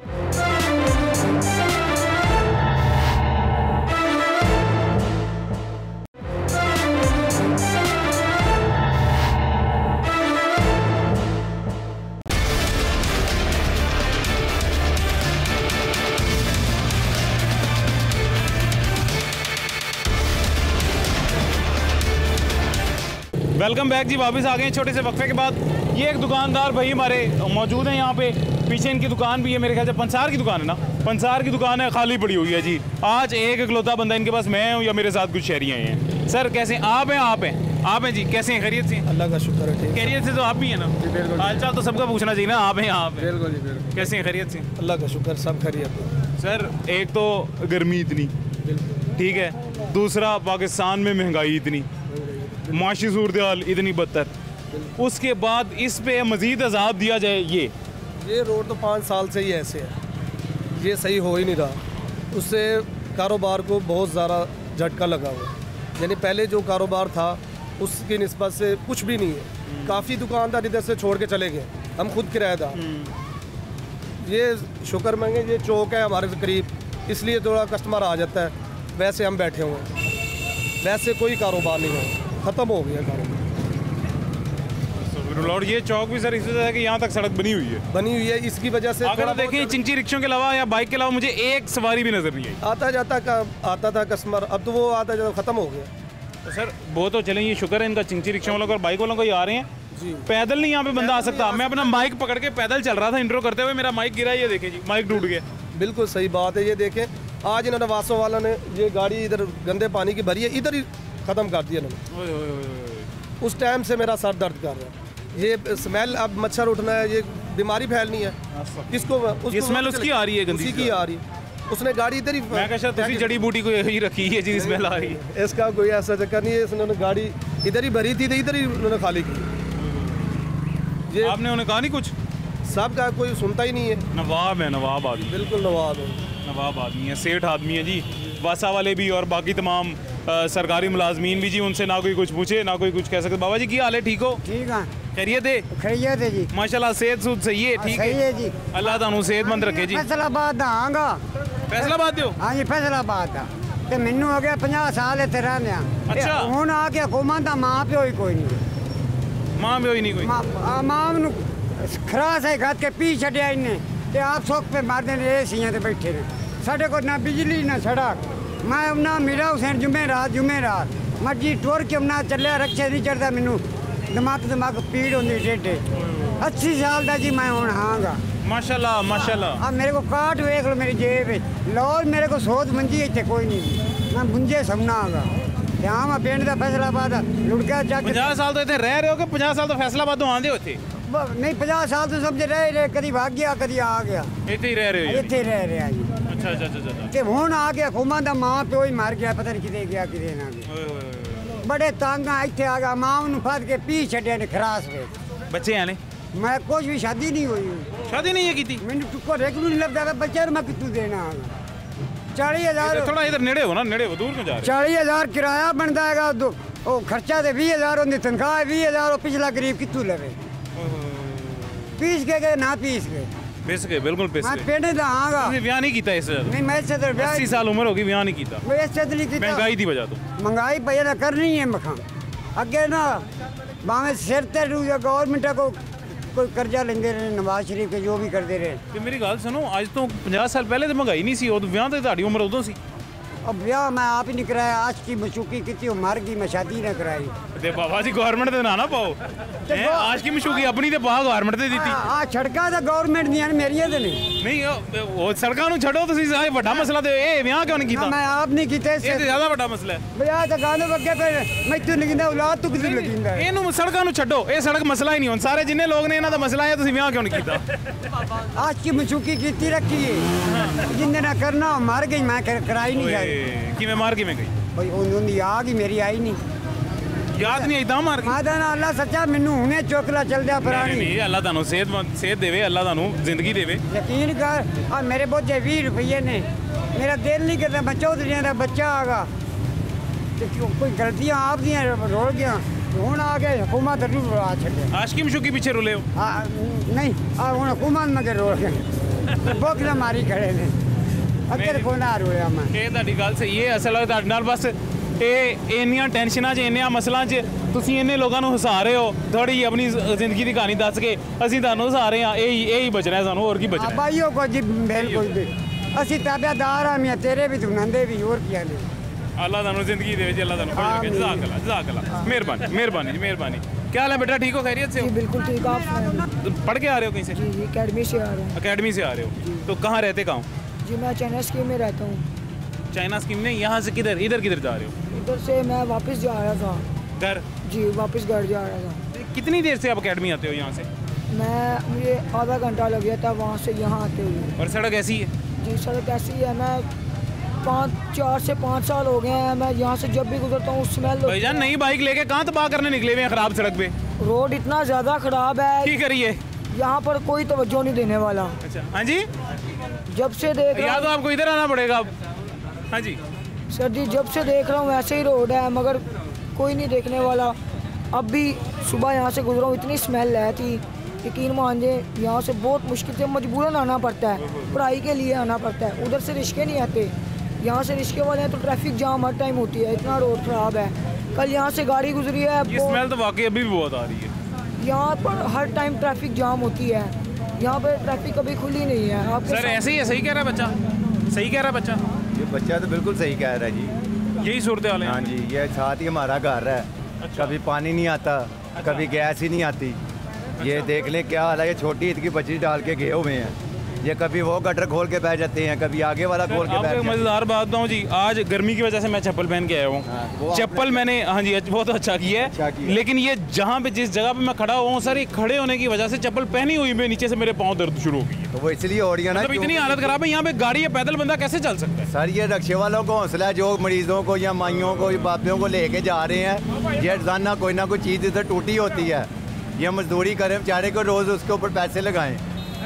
Speaker 1: वेलकम बैक जी, वापस आ गए हैं छोटे से वक्फे के बाद। ये एक दुकानदार भाई हमारे मौजूद हैं यहाँ पे, पीछे इनकी दुकान भी है, मेरे ख्याल से पंसार की दुकान है ना, पंसार की दुकान है, खाली पड़ी हुई है जी। आज एक इकलौता बंदा इनके पास मैं हूँ या मेरे साथ कुछ शहरी आए हैं। सर कैसे आप हैं जी, कैसे हैं, खैरियत से?
Speaker 3: अल्लाह का शुक्र है, ठीक
Speaker 1: खैरियत से तो आप भी हैं ना? हाल चाल तो सबका पूछना चाहिए ना, आप हैं आप हैं।
Speaker 3: बिल्कुल जी बिल्कुल,
Speaker 1: कैसे हैं, खैरियत से?
Speaker 3: अल्लाह का शुक्र, सब खैरियत।
Speaker 1: सर एक तो गर्मी इतनी, ठीक है, दूसरा पाकिस्तान में महंगाई इतनी, माशी सूरत हाल इतनी बदतर, उसके बाद इस पे मज़ीद अजाब दिया जाए।
Speaker 3: ये रोड तो 5 साल से ही ऐसे है, ये सही हो ही नहीं रहा। उससे कारोबार को बहुत ज़्यादा झटका लगा हुआ है। यानी पहले जो कारोबार था उसकी निस्बत से कुछ भी नहीं है। काफ़ी दुकानदार इधर से छोड़ के चले गए, हम खुद किराएदार। ये शुक्र मांगे, ये चौक है हमारे से करीब, इसलिए थोड़ा कस्टमर आ जाता है। वैसे हम बैठे हुए हैं, वैसे कोई कारोबार नहीं है, ख़त्म हो गया कारोबार।
Speaker 1: और ये चौक भी सर इस वजह से कि यहाँ तक सड़क बनी हुई है,
Speaker 3: इसकी वजह से
Speaker 1: अगर आप देखें चिंची रिक्शों के अलावा या बाइक के अलावा मुझे एक सवारी भी नजर नहीं आई।
Speaker 3: आता था कस्टमर, अब तो वो आता जाता ख़त्म हो गया।
Speaker 1: तो सर वो तो चलें, ये शुक्र है इनका चिंची रिक्शा वालों का और बाइक वालों को ही आ रहे हैं
Speaker 3: जी।
Speaker 1: पैदल नहीं यहाँ पे बंदा आ सकता। मैं अपना माइक पकड़ के पैदल चल रहा था इंट्रो करते हुए, मेरा माइक गिरा, ये देखें जी माइक टूट गया।
Speaker 3: बिल्कुल सही बात है। ये देखें आज इन्होंने वासो वाला ने ये गाड़ी इधर गंदे पानी की भरी है, इधर ही ख़त्म कर दिया इन्होंने। उस टाइम से मेरा सर दर्द कर रहा है। ये स्मेल, अब मच्छर उठना है, ये बीमारी फैलनी है, किसको?
Speaker 1: ये स्मेल उसकी आ रही है, गंदी
Speaker 3: उसी की आ रही है। उसने गाड़ी इधर ही,
Speaker 1: मैं कहा शायद उसी जड़ी बूटी को यही रखी है जी, स्मेल आ रही है।
Speaker 3: इसका कोई ऐसा चक्कर नहीं है। इसने गाड़ी इधर ही भरी थी तो इधर ही उन्होंने खाली की।
Speaker 1: आपने उन्हें कहा नहीं कुछ?
Speaker 8: सबका कोई सुनता ही नहीं है।
Speaker 1: नवाब है, नवाब आदमी,
Speaker 8: बिल्कुल नवाब है,
Speaker 1: नवाब आदमी है, सेठ आदमी है जी। वासा वाले भी और बाकी तमाम सरकारी मुलाजमीन भी जी, उनसे ना कोई कुछ पूछे ना कोई कुछ कह सकते। बाबा जी की हाल है, ठीक हो?
Speaker 6: ठीक है,
Speaker 1: खैरियत है?
Speaker 6: खैरियत है जी,
Speaker 1: माशाल्लाह सेहत सूद सही है, ठीक
Speaker 6: सही है जी।
Speaker 1: अल्लाह तानू सेहतमंद रखे जी।
Speaker 6: फैसलाबाद आंगा,
Speaker 1: फैसलाबाद दियो?
Speaker 6: हाँ जी फैसलाबाद दा ते मैनू हो गया 50 साल इत्थे रहने आ।
Speaker 1: अच्छा।
Speaker 6: हुण आ के हुकूमत दा मां प्यो ही कोई नहीं,
Speaker 1: मां प्यो ही नहीं कोई।
Speaker 6: मां नू खरास है घात के पी छड्या इन्हें ते आप सुख पे मारदे ने एसियां ते बैठे ने। साडे को ना बिजली ना सड़क। मैं ना मीरा हुसैन जुमेरात मर्जी टुर के ना चलिया, रक्शे नहीं चढ़ता, मैनू दिमाग पीड़ होंदी टेढ़े। 80 साल दा जी मैं हुण हांगा।
Speaker 1: माशाल्लाह माशाल्लाह।
Speaker 6: अब मेरे को काट देख लो मेरी जेब में, लौज मेरे को सोच मंजी इतने कोई नहीं, मैं मुंजे समना आगा। यहाँ मैं पिंड का फैसलाबाद लुड़का जाके
Speaker 1: 50 साल तो इतने रह रहे हो कि 50 साल तो फैसलाबाद तो आंदे होते?
Speaker 6: नहीं 50 साल तो समझे रहे, कभी भाग गया कभी आ गया,
Speaker 1: इतने ही रह रहे हो?
Speaker 6: इतने रह रहे जी।
Speaker 1: अच्छा अच्छा अच्छा।
Speaker 6: ते हुण आ गया हुकूमत दा मां प्यो ही मर गया, पता नहीं किते गया किते ना गया। बड़े तंग आ, इतने आ गया, मां नूं फड़ के पी छड्या ने खरास वे।
Speaker 1: बच्चे हैं ने?
Speaker 6: मैं कुछ भी शादी नहीं हुई,
Speaker 1: शादी नहीं है की थी?
Speaker 6: मैंने टुक्को रेगुलर नहीं लगता, बच्चे मैं कितू देना। 40,000
Speaker 1: थोड़ा इधर नेड़े हो ना, नेड़े हो, दूर क्यों जा रहे?
Speaker 6: 40,000 किराया बनता है, वो खर्चा तो 20,000 होंगी, तनख्वाह 20,000, पिछला गरीब कितू लवे? पीस के गए ना पीस के
Speaker 1: पिस के, बिल्कुल पिस
Speaker 6: मैं
Speaker 1: के।
Speaker 6: पिंड दा आंगा।
Speaker 1: तुसीं ब्याह नहीं कीता इस?
Speaker 6: नहीं मैं इससे तो
Speaker 1: 80 साल उम्र होगी, ब्याह नहीं कीता?
Speaker 6: मैं इससे तो नहीं कीता।
Speaker 1: महंगाई दी वजह तो?
Speaker 6: महंगाई भैया ना करनी है मखा अगे ना भावे सिर ते गवर्नमेंट को कोई कर्जा लेंदे रहे, नवाज शरीफ के जो भी करते रहे।
Speaker 1: ते मेरी गल सुनो, आज तो 50 साल पहले तो महंगाई नहीं सी, उदों ब्याह ते तुहाडी उम्र उदों सी।
Speaker 6: अब ब्याह मैं आप ही नहीं कराया, आज की मशूकी की मर गई, मैं शादी ना कराई।
Speaker 1: ते बाबा जी गवर्नमेंट दे ना पाओ, आज की मशूकी अपनी ते पा गवर्नमेंट ते दित्ती।
Speaker 6: आ सड़कां तो गवर्नमेंट दियां ने, मेरियां ते नहीं।
Speaker 1: नहीं वो सड़कां नूं छड्डो, तुसीं सारे बड़ा मसला ते ए ब्याह क्यों नहीं कीता?
Speaker 6: मैं आप नहीं कीते,
Speaker 1: ਇਹ ਤੇ ਜ਼ਿਆਦਾ ਵੱਡਾ ਮਸਲਾ ਹੈ।
Speaker 6: ब्याह तो गाने बगे पे मैथों लगिंदा, औलाद तू कितों लगिंदा है।
Speaker 1: ਇਹਨੂੰ ਸੜਕਾਂ ਨੂੰ ਛੱਡੋ, ਇਹ ਸੜਕ ਮਸਲਾ ਹੀ ਨਹੀਂ ਹੁਣ, ਸਾਰੇ ਜਿੰਨੇ ਲੋਕ ਨੇ ਇਹਨਾਂ ਦਾ ਮਸਲਾ ਹੈ, ਤੁਸੀਂ ਵਿਆਹ ਕਿਉਂ ਨਹੀਂ ਕੀਤਾ?
Speaker 6: आज की मशूकी की रखी है, जिंदे ना करना मर गई, मैं कराई नहीं जाए।
Speaker 1: ਕਿਵੇਂ ਮਾਰ ਕਿਵੇਂ ਗਈ?
Speaker 6: भाई उन्होंने आ गई, मेरी आई नहीं।
Speaker 1: ਯਾਦ ਨਹੀਂ ਆਈ ਤਾਂ ਮਾਰ ਗਈ?
Speaker 6: मादा ना अल्लाह सच्चा, मैनू हुने चोकला चल दिया पुरानी।
Speaker 1: ਨਹੀਂ ਅੱਲਾ ਤੁਹਾਨੂੰ ਸਿਹਤ ਦੇਵੇ, ਅੱਲਾ ਤੁਹਾਨੂੰ ਜ਼ਿੰਦਗੀ ਦੇਵੇ।
Speaker 6: यकीन कर, और मेरे बोझे 20 रुपये ने, मेरा दिल नहीं करता, मैं चौधरी का बच्चा आगा, तो कोई गलतियाँ आप दियाँ रोल गया, हूँ आ गए हुकूमत आ छे।
Speaker 1: आशिकी मशूकी पीछे रुले हो?
Speaker 6: नहीं हूँ हुकूमत मगर रोल गए, भुख ना मारी खड़े ने, अगर को ना रोया मैं।
Speaker 1: ਇਹ ਤੁਹਾਡੀ ਗੱਲ ਸਹੀ ਹੈ, ਅਸਲ ਵਿੱਚ ਤੁਹਾਡੇ ਨਾਲ ਬਸ ਇਹ ਇੰਨੀਆਂ ਟੈਨਸ਼ਨਾਂ 'ਚ, ਇੰਨੀਆਂ ਮਸਲਾਂ 'ਚ ਤੁਸੀਂ ਇੰਨੇ ਲੋਕਾਂ ਨੂੰ ਹਸਾ ਰਹੇ ਹੋ, ਥੋੜੀ ਆਪਣੀ ਜ਼ਿੰਦਗੀ ਦੀ ਕਹਾਣੀ ਦੱਸ ਕੇ ਅਸੀਂ ਤੁਹਾਨੂੰ ਹਸਾ ਰਹੇ ਹਾਂ। ਇਹੀ ਬਚਣਾ ਹੈ ਸਾਨੂੰ, ਹੋਰ ਕੀ ਬਚਣਾ?
Speaker 6: भाइयों को जी बिल्कुल भी असी ताबेदार हैं, मियां तेरे भी, तू नंदे भी, और क्या ने।
Speaker 1: ਅੱਲਾ ਤੁਹਾਨੂੰ ਜ਼ਿੰਦਗੀ ਦੇਵੇ ਜੀ, ਅੱਲਾ ਤੁਹਾਨੂੰ ਖੁਸ਼ ਰੱਖੇ। ਜਜ਼ਾਕ ਅੱਲਾ, ਮਿਹਰਬਾਨੀ ਮਿਹਰਬਾਨੀ ਜੀ, ਮਿਹਰਬਾਨੀ। क्या हाल है बेटा, ठीक हो, खैरियत से हो?
Speaker 9: बिल्कुल ठीक, आप
Speaker 1: पढ़ के आ रहे हो कहीं से?
Speaker 9: जी अकेडमी से आ रहे हैं।
Speaker 1: अकेडमी से आ रहे हो, तो कहाँ रहते, कहाँ?
Speaker 9: जी मैं चाइना स्कीम में रहता हूँ।
Speaker 1: चाइना स्कीम में? यहाँ से किधर, इधर किधर जा रहे हो?
Speaker 9: इधर से मैं वापस जा रहा था
Speaker 1: घर?
Speaker 9: जी, वापस घर जा रहा था।
Speaker 1: कितनी देर से आप अकेडमी आते हो यहाँ से?
Speaker 9: मुझे आधा घंटा लग गया था वहाँ से यहाँ आते हुए।
Speaker 1: और सड़क ऐसी है?
Speaker 9: जी सड़क ऐसी है, मैं 4 से 5 साल हो गए हैं, मैं यहाँ से जब भी गुजरता हूँ स्मेल।
Speaker 1: भाईजान नई बाइक लेके कहाँ तबाह करने निकले हुए हैं खराब सड़क पे?
Speaker 9: रोड इतना ज़्यादा ख़राब है,
Speaker 1: की करिए,
Speaker 9: यहाँ पर कोई तवज्जो नहीं देने वाला।
Speaker 1: अच्छा हाँ जी,
Speaker 9: जब से देख
Speaker 1: या तो आपको इधर आना पड़ेगा। हाँ जी
Speaker 9: सर जी, जब से देख रहा हूँ वैसे ही रोड है, मगर कोई नहीं देखने वाला। अब भी सुबह यहाँ से गुजरा हूँ, इतनी स्मेल है थी, यकीन मानिए यहाँ से बहुत मुश्किल से मजबूरन आना पड़ता है, पढ़ाई के लिए आना पड़ता है। उधर से रिश्के नहीं आते, यहाँ से रिश्के वाले हैं तो ट्रैफिक जाम हर टाइम होती है, इतना रोड ख़राब है। कल यहाँ से गाड़ी गुजरी है,
Speaker 1: ये स्मेल तो वाकई अभी भी बहुत आ रही है।
Speaker 9: यहाँ पर हर टाइम ट्रैफिक जाम होती है, यहाँ पर ट्रैफिक कभी खुली नहीं है। आप
Speaker 1: सर ऐसे ही है, सही कह रहा है बच्चा, सही कह रहा है बच्चा?
Speaker 10: ये बच्चा तो बिल्कुल सही कह रहा है जी,
Speaker 1: यही सूरत हाल है।
Speaker 10: हाँ जी, ये साथ ही हमारा घर है।
Speaker 1: अच्छा।
Speaker 10: कभी पानी नहीं आता, कभी गैस ही नहीं आती। ये देख ले क्या हाल है, ये छोटी ईद की बच्ची डाल के गए हुए हैं, ये कभी वो गटर खोल के बैठ जाते हैं, कभी आगे वाला खोल के बैठ
Speaker 1: आपको
Speaker 10: जाते हैं।
Speaker 1: मज़ेदार बात बताऊँ जी, आज गर्मी की वजह से मैं चप्पल पहन के आया हूँ। चप्पल मैंने, हाँ जी बहुत अच्छा किया है, लेकिन ये जहाँ पे जिस जगह पे मैं खड़ा हुआ हूँ सर, ये खड़े होने की वजह से चप्पल पहनी हुई में नीचे से मेरे पाँव दर्द शुरू हो गई है।
Speaker 10: तो वो इसलिए हो रही है ना,
Speaker 1: मतलब इतनी हालत खराब है, यहाँ पे गाड़ी या पैदल बंदा कैसे चल सकता है?
Speaker 10: सर ये रक्शे वालों को हौसला है, जो मरीजों को या माइयों को या बापियों को लेके जा रहे हैं, ये रोजाना कोई ना कोई चीज़ इधर टूटी होती है, ये मजदूरी करें बेचारे को, रोज़ उसके ऊपर पैसे लगाएं,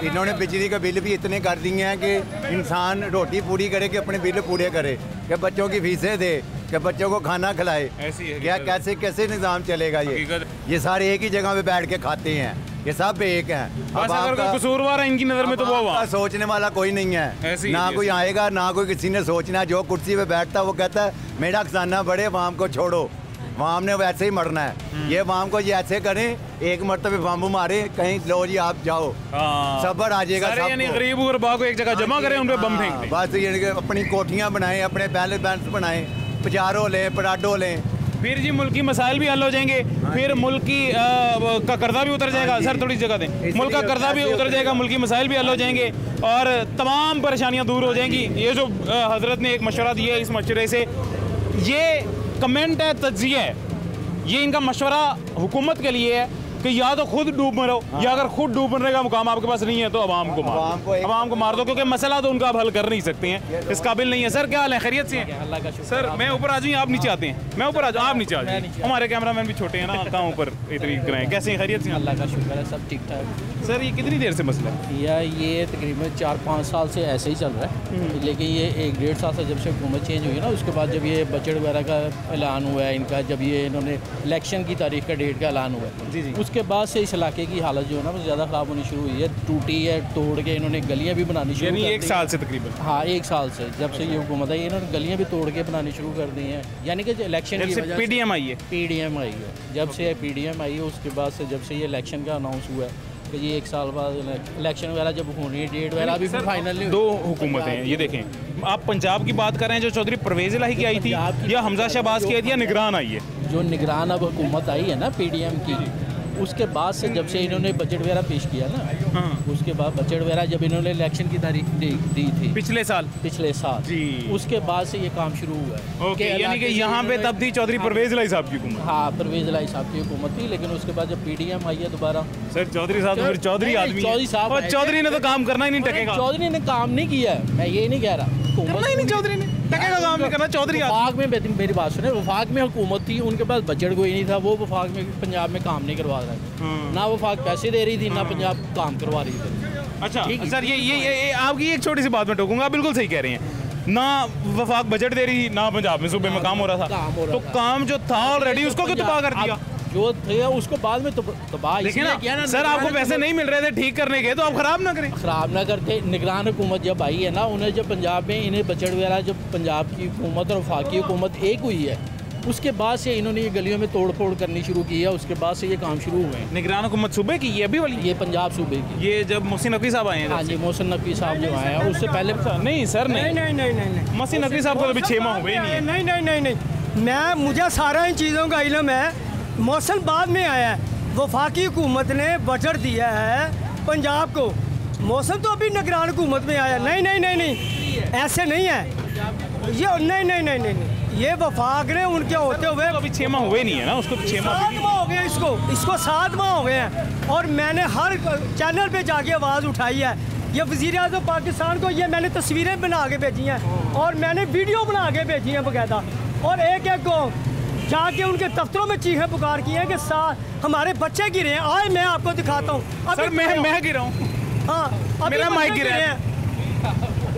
Speaker 10: इन्होंने बिजली का बिल भी इतने कर दिए हैं कि इंसान रोटी पूरी करे कि अपने बिल पूरे करे, कि बच्चों की फीसें दे, कि बच्चों को खाना खिलाए।
Speaker 1: ऐसी है
Speaker 10: क्या कैसे कैसे निज़ाम चलेगा ये सारे एक ही जगह पे बैठ के खाते हैं, ये सब एक हैं।
Speaker 1: बस अगर कोई कसूरवार है इनकी नज़र में तो वो वहाँ
Speaker 10: सोचने वाला कोई नहीं है, ना कोई आएगा ना कोई किसी ने सोचना। जो कुर्सी पे बैठता है वो कहता है मेरा खजाना बढ़े, वाम को छोड़ो, वाम ने वैसे ही मरना है। ये वाम को ये ऐसे करें, एक मरतबे बम मारे कहीं, लो जी आप जाओ, सबर आ जाएगा।
Speaker 1: यानी गरीब गुरबा को एक जगह जमा करें, उन पे बम फेंक दें।
Speaker 10: बस ये अपनी कोठियाँ बनाएं, अपने बैलेंस बैंक बनाएं, पजारो लें, पराडो लें,
Speaker 1: फिर जी मुल्क की मसाइल भी हल हो जाएंगे, फिर मुल्क की का कर्जा भी उतर जाएगा। सर थोड़ी जगह दें, मुल्क का कर्जा भी उतर जाएगा, मुल्क की मसाइल भी हल हो जाएंगे और तमाम परेशानियां दूर हो जाएंगी। ये जो हजरत ने एक मशवरा दिया है, इस मशवरे से ये कमेंट है, तज्जिया है, ये इनका मशवरा हुकूमत के लिए है कि या तो खुद डूब मरो, या अगर खुद डूब मरने का मुकाम आपके पास नहीं है तो अवाम को मार दो, क्योंकि मसला तो उनका आप हल कर नहीं सकते हैं, इस काबिल नहीं है। सर क्या हाल है, खैरियत से हैं?
Speaker 11: अल्लाह का शुक्र।
Speaker 1: सर मैं ऊपर आ जाऊँ, आप नीचे आते हैं? मैं ऊपर आ जाऊँ, आप नीचे आ जाइए, हमारे कैमरामैन भी छोटे हैं ना, कहाँ ऊपर इतनी कराएं। कैसे हैं, खैरियत से?
Speaker 11: अल्लाह का शुक्र है, सब ठीक ठाक।
Speaker 1: सर ये कितनी देर से मसला है?
Speaker 11: ये तकरीबन 4-5 साल से ऐसे ही चल रहा है, लेकिन ये 1-1.5 साल से जब से हुकूमत चेंज हुई है ना, उसके बाद जब ये बजट वगैरह का ऐलान हुआ है इनका, जब ये इन्होंने इलेक्शन की तारीख का डेट का ऐलान हुआ है, उसके बाद से इस इलाके की हालत जो है ना वो ज़्यादा ख़राब होनी शुरू हुई है। टूटी है, तोड़ के इन्होंने गलियाँ भी बनानी शुरू कर दी।
Speaker 1: 1 साल से तकरीबन?
Speaker 11: हाँ 1 साल से, जब से ये हुकूमत है इन्होंने गलियाँ भी तोड़ के बनानी शुरू कर दी हैं। यानी कि इलेक्शन की वजह से
Speaker 1: PDM आई है,
Speaker 11: PDM आई है, जब से PDM आई है उसके बाद से जब से ये इलेक्शन का अनाउंस हुआ है कि ये 1 साल बाद इलेक्शन वगैरह जब होनी है, डेट वगैरह अभी फाइनल नहीं।
Speaker 1: 2 हुकूमतें हैं, ये देखें आप पंजाब की बात कर रहे हैं जो चौधरी परवेज़ इलाही की आई थी, या हमजा शहबाज की आई थी, या निगरान आई है?
Speaker 11: जो निगरान अब हुकूमत आई है ना PDM की, उसके बाद से जब से इन्होंने बजट वगैरह पेश किया ना, उसके बाद बजट वगैरह जब इन्होंने इलेक्शन की तारीख दी थी पिछले साल जी, उसके बाद से ये काम शुरू हुआ है।
Speaker 1: ओके, यानी कि यहाँ पे तब थी चौधरी परवेज़ इलाही साहब की हुकूमत?
Speaker 11: हाँ परवेज़ इलाही साहब की हुकूमत थी, लेकिन उसके बाद जब PDM आई है दोबारा।
Speaker 1: सर चौधरी साहब फिर चौधरी आदमी,
Speaker 11: चौधरी साहब
Speaker 1: और चौधरी ने तो काम करना ही नहीं टकेगा।
Speaker 11: चौधरी ने काम नहीं किया है, मैं ये नहीं कह रहा,
Speaker 1: करना ही नहीं चौधरी ने, टकेगा काम नहीं करना चौधरी।
Speaker 11: वफाक में मेरी बात सुने, वफाक में हुकूमत थी, उनके पास बजट कोई नहीं था, वो वफाक में पंजाब में काम नहीं करवा रहा था, ना वफाक पैसे दे रही थी, ना पंजाब काम करवा रही थी।
Speaker 1: अच्छा सर ये आपकी एक छोटी सी बात में टोकूंगा, आप बिल्कुल सही कह रहे हैं, ना वफाक बजट दे रही, ना पंजाब में सूबे में काम हो रहा था, तो काम जो था ऑलरेडी उसको क्यों तबाह कर दिया?
Speaker 11: जो थे उसको बाद में तबाह इसलिए किया ना।
Speaker 1: सर आपको पैसे नहीं मिल रहे थे ठीक करने के, तो आप खराब ना करें।
Speaker 11: खराब ना करते, निगरान हुकूमत जब आई है ना, उन्हें जब पंजाब में इन्हें बजट वगैरह, जब पंजाब की हुकूमत और वफाकी हुकूमत एक हुई है, उसके बाद से इन्होंने ये गलियों में तोड़ फोड़ करनी शुरू की है, उसके बाद से ये काम शुरू हुए हैं।
Speaker 1: निगरान हुकूमत सूबे की ये अभी वाली?
Speaker 11: ये पंजाब सूबे की,
Speaker 1: ये जब मोहसिन नकवी साहब आए हैं?
Speaker 11: हाँ जी, मोहसिन नकवी साहब जो आए हैं, उससे पहले
Speaker 1: नहीं सर नहीं मोहसिन नकवी साहब को अभी 6 माह हुए ही नहीं है।
Speaker 12: मैं मुझे सारा इन चीज़ों का इल्म है। मौसम बाद में आया है, वफाकी हुकूमत ने बजट दिया है पंजाब को, मौसम तो अभी निगरान हुकूमत में आया। नहीं ऐसे नहीं है ये, नहीं ये वफाक ने उनके होते हुए
Speaker 1: अभी 6 माह हुए नहीं है ना, उसको 6 माह
Speaker 12: हो गए, इसको 7 माह हो गए हैं, और मैंने हर चैनल पे जाके आवाज़ उठाई है। ये वज़ीर-ए-आज़म पाकिस्तान को ये मैंने तस्वीरें बना के भेजी हैं, और मैंने वीडियो बना के भेजी हैं बाकायदा, और एक को जाके उनके दफ्तरों में चीखें पुकार की हैं कि हमारे बच्चे गिरे हैं। आज मैं आपको दिखाता हूँ।
Speaker 1: सर मैं गिरा हूँ?
Speaker 12: हाँ
Speaker 1: मेरा माइक गिरा है,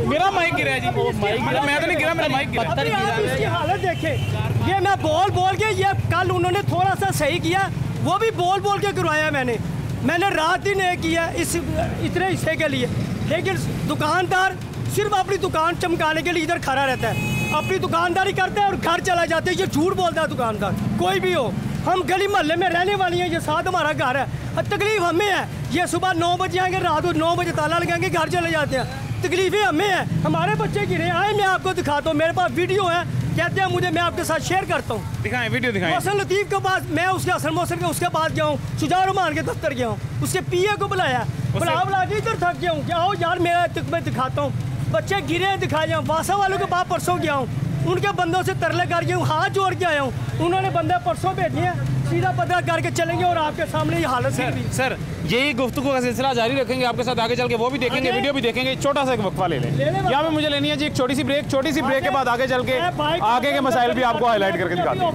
Speaker 1: मेरा माइक गिरा है जी, मैं तो नहीं गिरा, मेरा माइक गिरा।
Speaker 12: आप इसकी हालत देखें, ये मैं बोल के, ये कल उन्होंने थोड़ा सा सही किया, वो भी बोल के करवाया मैंने रात दिन एक किया इस इतने हिस्से के लिए, लेकिन दुकानदार सिर्फ अपनी दुकान चमकाने के लिए इधर खड़ा रहता है, अपनी दुकानदारी करता है और घर चला जाता है। ये झूठ बोलता है दुकानदार, कोई भी हो। हम गली मोहल्ले में रहने वाली हैं, ये साथ हमारा घर है। तकलीफ हमें है, ये सुबह 9 बजे आएंगे, रात को 9 बजे ताला लगाएंगे, घर चले जाते हैं। तकलीफें हमें हैं, हमारे बच्चे गिरे। आए मैं आपको दिखाता हूँ, मेरे पास वीडियो है, कहते हैं मुझे, मैं आपके साथ शेयर करता हूँ।
Speaker 1: दिखाएं वीडियो दिखाएं।
Speaker 12: मोहसिन लतीफ़ के पास मैं उसके हसन मोहसिन के उसके पास गया हूँ, शुजा रहमान के दफ्तर गया हूँ, उसके PA को बुलाया, बुला के इधर थक गया हूँ कि आओ यार मेरा मैं दिखाता हूँ, बच्चे गिरे दिखाए। वासा वालों के पास परसों गया हूँ, उनके बंदों से तरले कर गया हूँ, हाथ जोड़ के आया हूँ, उन्होंने बंदे परसों भेजे हैं, सीधा पता करके चलेंगे, और आपके सामने ये हालत
Speaker 1: सर यही गुफ्तगू का सिलसिला जारी रखेंगे आपके साथ आगे चल के, वो भी देखेंगे, वीडियो भी देखेंगे। छोटा सा एक वक्फा ले लें, यहाँ पे मुझे लेनी है जी एक छोटी सी ब्रेक के बाद आगे चल के आगे के मसाइल भी आपको हाईलाइट करके दिखाते हैं।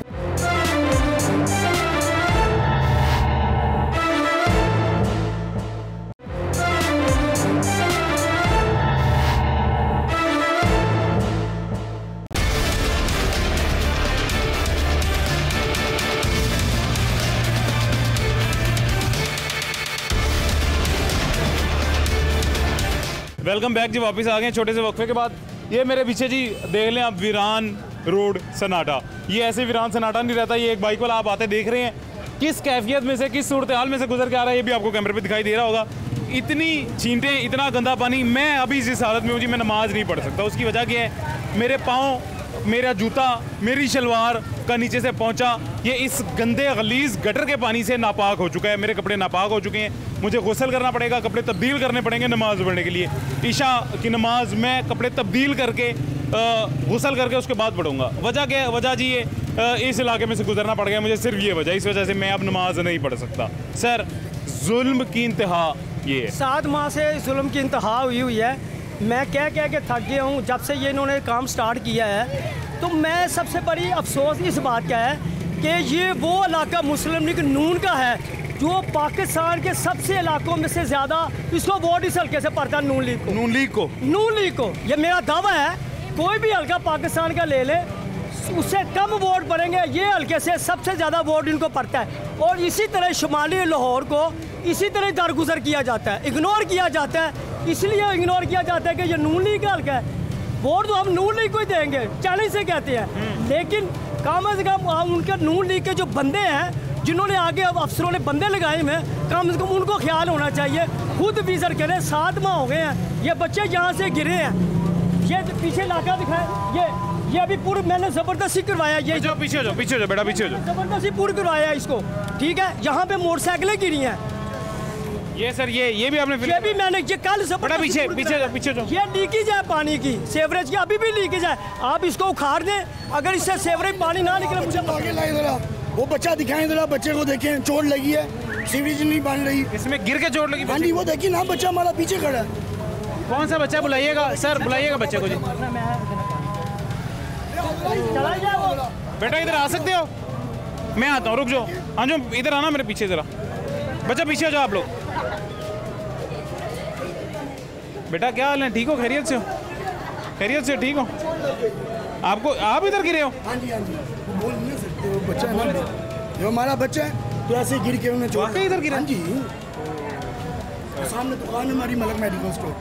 Speaker 1: वेलकम बैक जी, वापस आ गए छोटे से वक्फे के बाद। ये मेरे पीछे जी देख लें आप, वीरान रोड सन्नाटा। ये ऐसे वीरान सन्नाटा नहीं रहता, ये एक बाइक वाला आप आते देख रहे हैं, किस कैफियत में से, किस सूरत हाल में से गुजर के आ रहा है, ये भी आपको कैमरे पे दिखाई दे रहा होगा। इतनी छींटें, इतना गंदा पानी। मैं अभी इस हालत में हूँ जी, मैं नमाज नहीं पढ़ सकता। उसकी वजह क्या है, मेरे पाँव, मेरा जूता, मेरी शलवार का नीचे से पहुंचा ये इस गंदे गलीज गटर के पानी से नापाक हो चुका है। मेरे कपड़े नापाक हो चुके हैं, मुझे गुस्ल करना पड़ेगा, कपड़े तब्दील करने पड़ेंगे नमाज पढ़ने के लिए। ईशा की नमाज मैं कपड़े तब्दील करके गुस्ल करके उसके बाद पढ़ूंगा। वजह क्या है, वजह जी ये इस इलाके में से गुजरना पड़ गया मुझे, सिर्फ ये वजह, इस वजह से मैं अब नमाज नहीं पढ़ सकता। सर, जुल्म की इंतहा ये है।
Speaker 12: 7 माह से जुल्म की इंतहा हुई है। मैं कह के थक गया हूँ जब से ये इन्होंने काम स्टार्ट किया है। तो मैं सबसे बड़ी अफसोस इस बात का है कि ये वो इलाका मुस्लिम लीग नून का है जो पाकिस्तान के सबसे इलाकों में से ज़्यादा इसको वोट इस हल्के से पड़ता है, नून लीग को। ये मेरा दावा है, कोई भी हल्का पाकिस्तान का ले ले, उससे कम वोट पड़ेंगे, ये हल्के से सबसे ज़्यादा वोट इनको पड़ता है। और इसी तरह शुमाली लाहौर को इसी तरह दरगुजर किया जाता है, इग्नोर किया जाता है। इसलिए इग्नोर किया जाता है कि ये नून लीग का हल्का है, वोट तो हम नून लीग को ही देंगे, चैलेंज से कहते हैं। लेकिन कम से कम उनके नून लीग के जो बंदे हैं, जिन्होंने आगे अब अफसरों ने बंदे लगाए हैं, कम से कम उनको ख्याल होना चाहिए, खुद विजिट करें। 7 माह हो गए हैं, ये बच्चे यहाँ से गिरे हैं। ये पीछे इलाका दिखाए, ये अभी पूरा मैंने ज़बरदस्ती करवाया। ये
Speaker 1: जो पीछे हो बेटा, पीछे हो,
Speaker 12: ज़बरदस्ती पूरा करवाया इसको, ठीक है। यहाँ पे मोटरसाइकिलें गिरी हैं।
Speaker 1: ये सर, ये भी आपने,
Speaker 12: ये भी मैंने, ये कल
Speaker 1: बड़ा पीछे जो
Speaker 12: ये लीकेज है पानी की, सेवरेज की अभी भी लीकेज है। आप इसको उखाड़ दें, अगर इससे सेवरेज पानी ना निकले।
Speaker 13: मुझे आगे लाए जरा, वो बच्चा दिखाएं जरा, बच्चे को देखें, चोट लगी है, सीवरेज नहीं बन रही,
Speaker 1: इसमें गिर के चोट लगी।
Speaker 13: हाँ जी, वो देखिए ना, बच्चा हमारा पीछे खड़ा है।
Speaker 1: कौन सा बच्चा? बुलाइएगा सर, बुलाइएगा बच्चे को जी। बेटा इधर आ सकते हो? मैं आता हूँ, रुक जाओ। हाँ जो इधर आना मेरे पीछे जरा, बच्चा पीछे हो जाओ आप लोग। बेटा क्या हाल है, ठीक हो? खैरियत से हो? खैरियत से ठीक हो? आपको, आप इधर गिरे हो?
Speaker 13: हाँ जी, बोल नहीं सकते, वो बच्चा है ना, जो हमारा बच्चा है, तो ऐसे गिर के उन्हें चोट।
Speaker 1: इधर गिरा?
Speaker 13: हाँ जी, सामने दुकान है हमारी मलक मेडिकल स्टोर।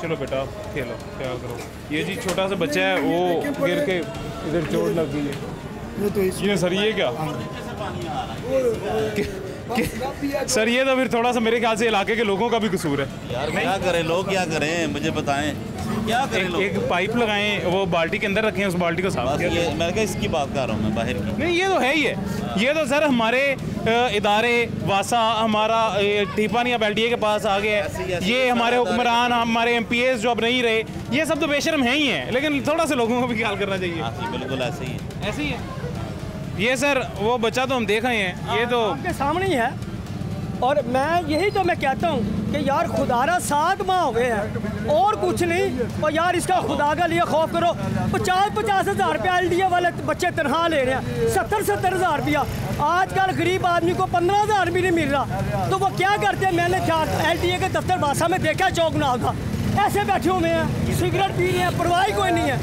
Speaker 1: चलो बेटा खेलो, क्या करो। ये जी छोटा सा बच्चा है, वो गिर के इधर चोट लग गई है। ये सर, ये क्या सर, ये तो फिर थोड़ा सा मेरे ख्याल से इलाके के लोगों का भी कसूर है
Speaker 14: यार। क्या करें लोग, क्या करें, मुझे बताएं क्या करें लोग।
Speaker 1: एक पाइप लगाएं, वो बाल्टी के अंदर रखें, उस बाल्टी को साफ करें।
Speaker 14: ये मैं क्या इसकी बात कर रहा हूँ, मैं बाहर की
Speaker 1: नहीं, ये तो है ही है। ये तो सर हमारे इदारे वासा, हमारा टीपानी अब LTA के पास आ गया है। ये हमारे हुक्मरान, हमारे MPs जो अब नहीं रहे, ये सब तो बेशर्म है ही हैं, लेकिन थोड़ा सा लोगों को भी ख्याल करना चाहिए।
Speaker 14: बिल्कुल ऐसे ही है,
Speaker 1: ऐसे ही है। ये सर वो बच्चा तो हम देख रहे हैं, ये तो
Speaker 12: आपके सामने ही है। और मैं यही तो मैं कहता हूँ कि यार खुदारा 7 माह हो गए हैं और कुछ नहीं, और यार इसका खुदा का लिए खौफ करो। 50-50 हज़ार रुपया LTA वाले बच्चे तनख्वाह ले रहे हैं, 70-70 हज़ार रुपया। आजकल गरीब आदमी को 15 हज़ार भी नहीं मिल रहा, तो वो क्या करते हैं? मैंने LTA के दफ्तर बासा में देखा, चौक नाव का, ऐसे बैठे हुए हैं, सिगरेट पी रहे हैं, परवाह कोई नहीं है।